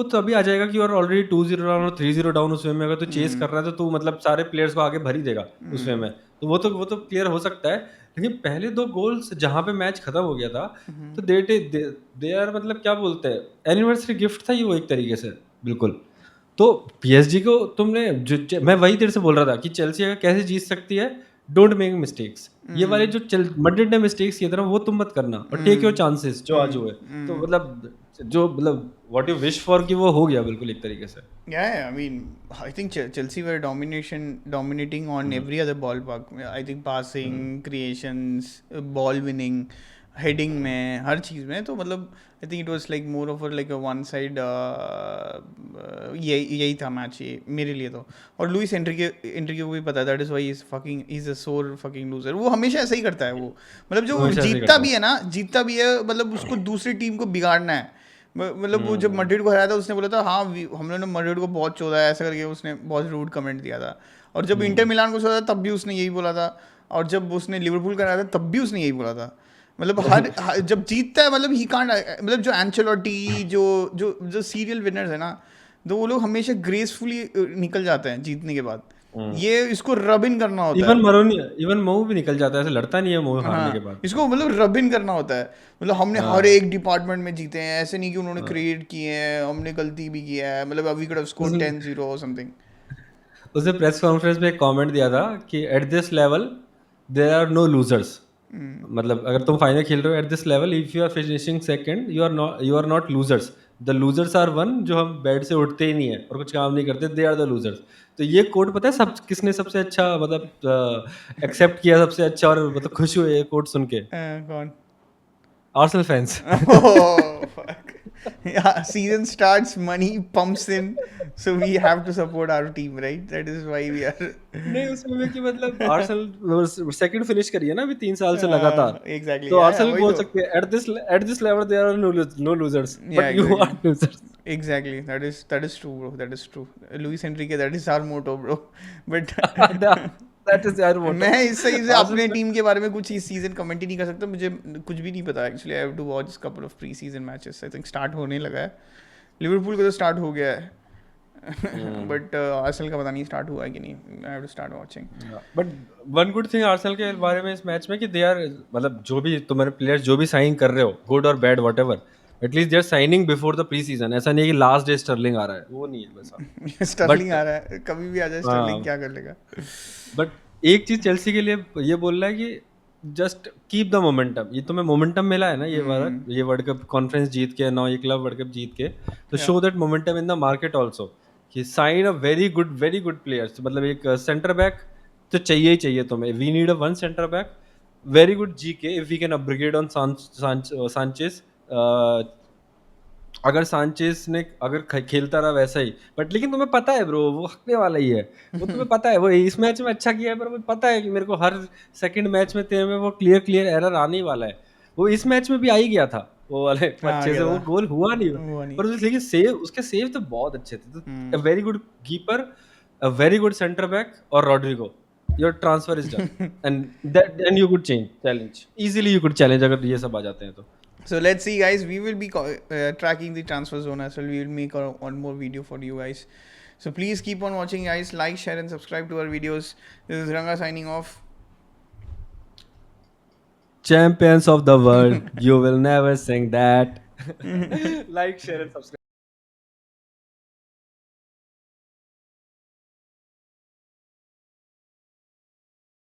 तभी आ जाएगा कि और ऑलरेडी 2-0 डाउन और 3-0 डाउन उस वे में, अगर तू चेस कर रहा है तो तू मतलब सारे प्लेयर्स को आगे भर ही देगा उस वे में। तो वो तो क्लियर हो सकता है, लेकिन पहले 2 गोल्स जहाँ पे मैच खत्म हो गया था, तो दे आर मतलब क्या बोलते हैं, एनिवर्सरी गिफ्ट था ये वो एक तरीके से, बिल्कुल। तो पीएसजी को तुमने मैं वही तेरे से बोल रहा था कि चेल्सी अगर कैसे जीत सकती है, डोंट मेक मिस्टेक्स। ये वाले जो मैड्रिड ने मिस्टेक्स किए थे ना, वो तुम मत करना, और टेक योर चांसेस जो आज हुए। तो मतलब व्हाट यू विश फॉर कि वो हो गया बिल्कुल एक तरीके से। Yeah, I mean, I think Chelsea were dominating on every other ballpark. I think passing, creations, ball winning, heading में हर चीज़ में तो मतलब I think it was like more of like a one side यही था मैच ये मेरे लिए तो। और लुइस एंट्रिके को भी पता है, that is why he's a sore fucking loser। वो हमेशा ऐसा ही करता है वो, मतलब जो वो हमेशा ऐसे ही जीतता करता भी है ना, जीतता भी है मतलब उसको दूसरी टीम को बिगाड़ना है। मतलब वो जब मैड्रिड को हराया था उसने बोला था हाँ हम लोगों ने मैड्रिड को बहुत चोदा है, ऐसा करके उसने बहुत रूड कमेंट दिया था। और जब इंटर मिलान को चोदा तब भी उसने यही बोला था, और जब उसने लिवरपूल का हराया था तब भी उसने यही बोला था। मतलब जब जीतता है मतलब ही कांट, मतलब जो एंचेलोटी जो जो जो सीरियल विनर्स है ना, तो वो लोग हमेशा ग्रेसफुली निकल जाते हैं जीतने के बाद। हम्म। ये इसको रब इन करना होता है। इवन मऊ भी निकल जाता है, ऐसे लड़ता नहीं है मऊ हारने के हाँ, बाद। इसको मतलब रब इन करना होता है। मतलब हमने हर हाँ, एक डिपार्टमेंट में जीते हैं, ऐसे नहीं कि उन्होंने हाँ। क्रिएट किए हैं हमने गलती भी किया है, मतलब वी कुड हैव स्कोर उसने 10-0 और समथिंग। उसने प्रेस कॉन्फ्रेंस में एक कमेंट दिया था कि at this level there are no losers. मतलब अगर तुम फाइनल खेल रहे हो at this level, if you are finishing second, you are not losers. The losers are one जो हम बेड से उठते ही नहीं है और कुछ काम नहीं करते, दे आर द लूजर्स। तो ये कोट पता है सब किसने सबसे अच्छा मतलब एक्सेप्ट किया सबसे अच्छा, और मतलब खुश हुए ये कोट सुन के? कौन? Arsenal fans. Oh, fuck. Yeah, season starts, money pumps in, so we have to support our team, right? That is why we are. नहीं, उसमें भी कि मतलब आर्सेनल सेकंड फिनिश करी है ना अभी 3 साल से लगातार। Exactly, तो yeah, आर्सेनल भी वही बोल तो। सकते हैं at this level there are no losers, Yeah, but you exactly. Are losers. Exactly. That is true, bro. That is true. Luis Enrique, that is our motto, bro. But that is यार मोटो। मैं इस सही से अपने आर्सेनल टीम के बारे में कुछ इस सीजन कमेंट ही नहीं कर सकता, मुझे कुछ भी नहीं पता actually. I have to watch couple of pre season matches, I think start होने लगा है। लिवरपूल का तो स्टार्ट हो गया है बट आर्सेनल का पता नहीं स्टार्ट हुआ है कि नहीं। I have to start watching. But one good thing Arsenal के बारे में इस मैच में कि दे आर मतलब जो भी तुम्हारे प्लेयर्स जो भी साइन कर रहे हो, गुड और bad whatever, at least they are signing before the pre season. ऐसा नहीं है कि लास्ट डे स्टर्लिंग आ रहा है, वो नहीं है वैसा। स्टर्लिंग बट आ रहा है, कभी भी आ जाए स्टर्लिंग, क्या कर लेगा। बट एक चीज चेल्सी के लिए ये बोल रहा है कि जस्ट कीप द मोमेंटम। ये तुम्हें मोमेंटम मिला है ना, ये वर्ल्ड कप कॉन्फ्रेंस जीत के, नौ ये क्लब वर्ल्ड कप जीत के, तो या show that momentum in the market also, कि sign a very good players. मतलब एक सेंटर बैक तो चाहिए ही चाहिए तुम्हें, we need a one centre back very good GK if we can upgrade on Sanchez. अगर सांचेस ने अगर खेलता रहा वैसा ही, बट लेकिन तुम्हें पता है ब्रो वो हकने वाला ही है। वो तुम्हें पता है वो इस मैच में अच्छा किया है, पर मुझे पता है कि मेरे को हर सेकंड मैच में तेरे में वो क्लियर एरर आने ही वाला है। वो इस मैच में भी आ ही गया था वो वाले आ अच्छे से, गया वो था, गोल हुआ नहीं। हुआ नहीं। पर लेकिन सेव उसके सेव तो बहुत अच्छे थे। तो very good keeper, a very good centre back, और Rodrigo, your transfer is done. And you could challenge easily, you could challenge अगर ये सब आ जाते हैं तो। So let's see, guys. We will be tracking the transfer zone as well. We will make one more video for you guys. So please keep on watching, guys. Like, share, and subscribe to our videos. This is Ranga signing off. Champions of the world, you will never sing that. Like, share, and subscribe.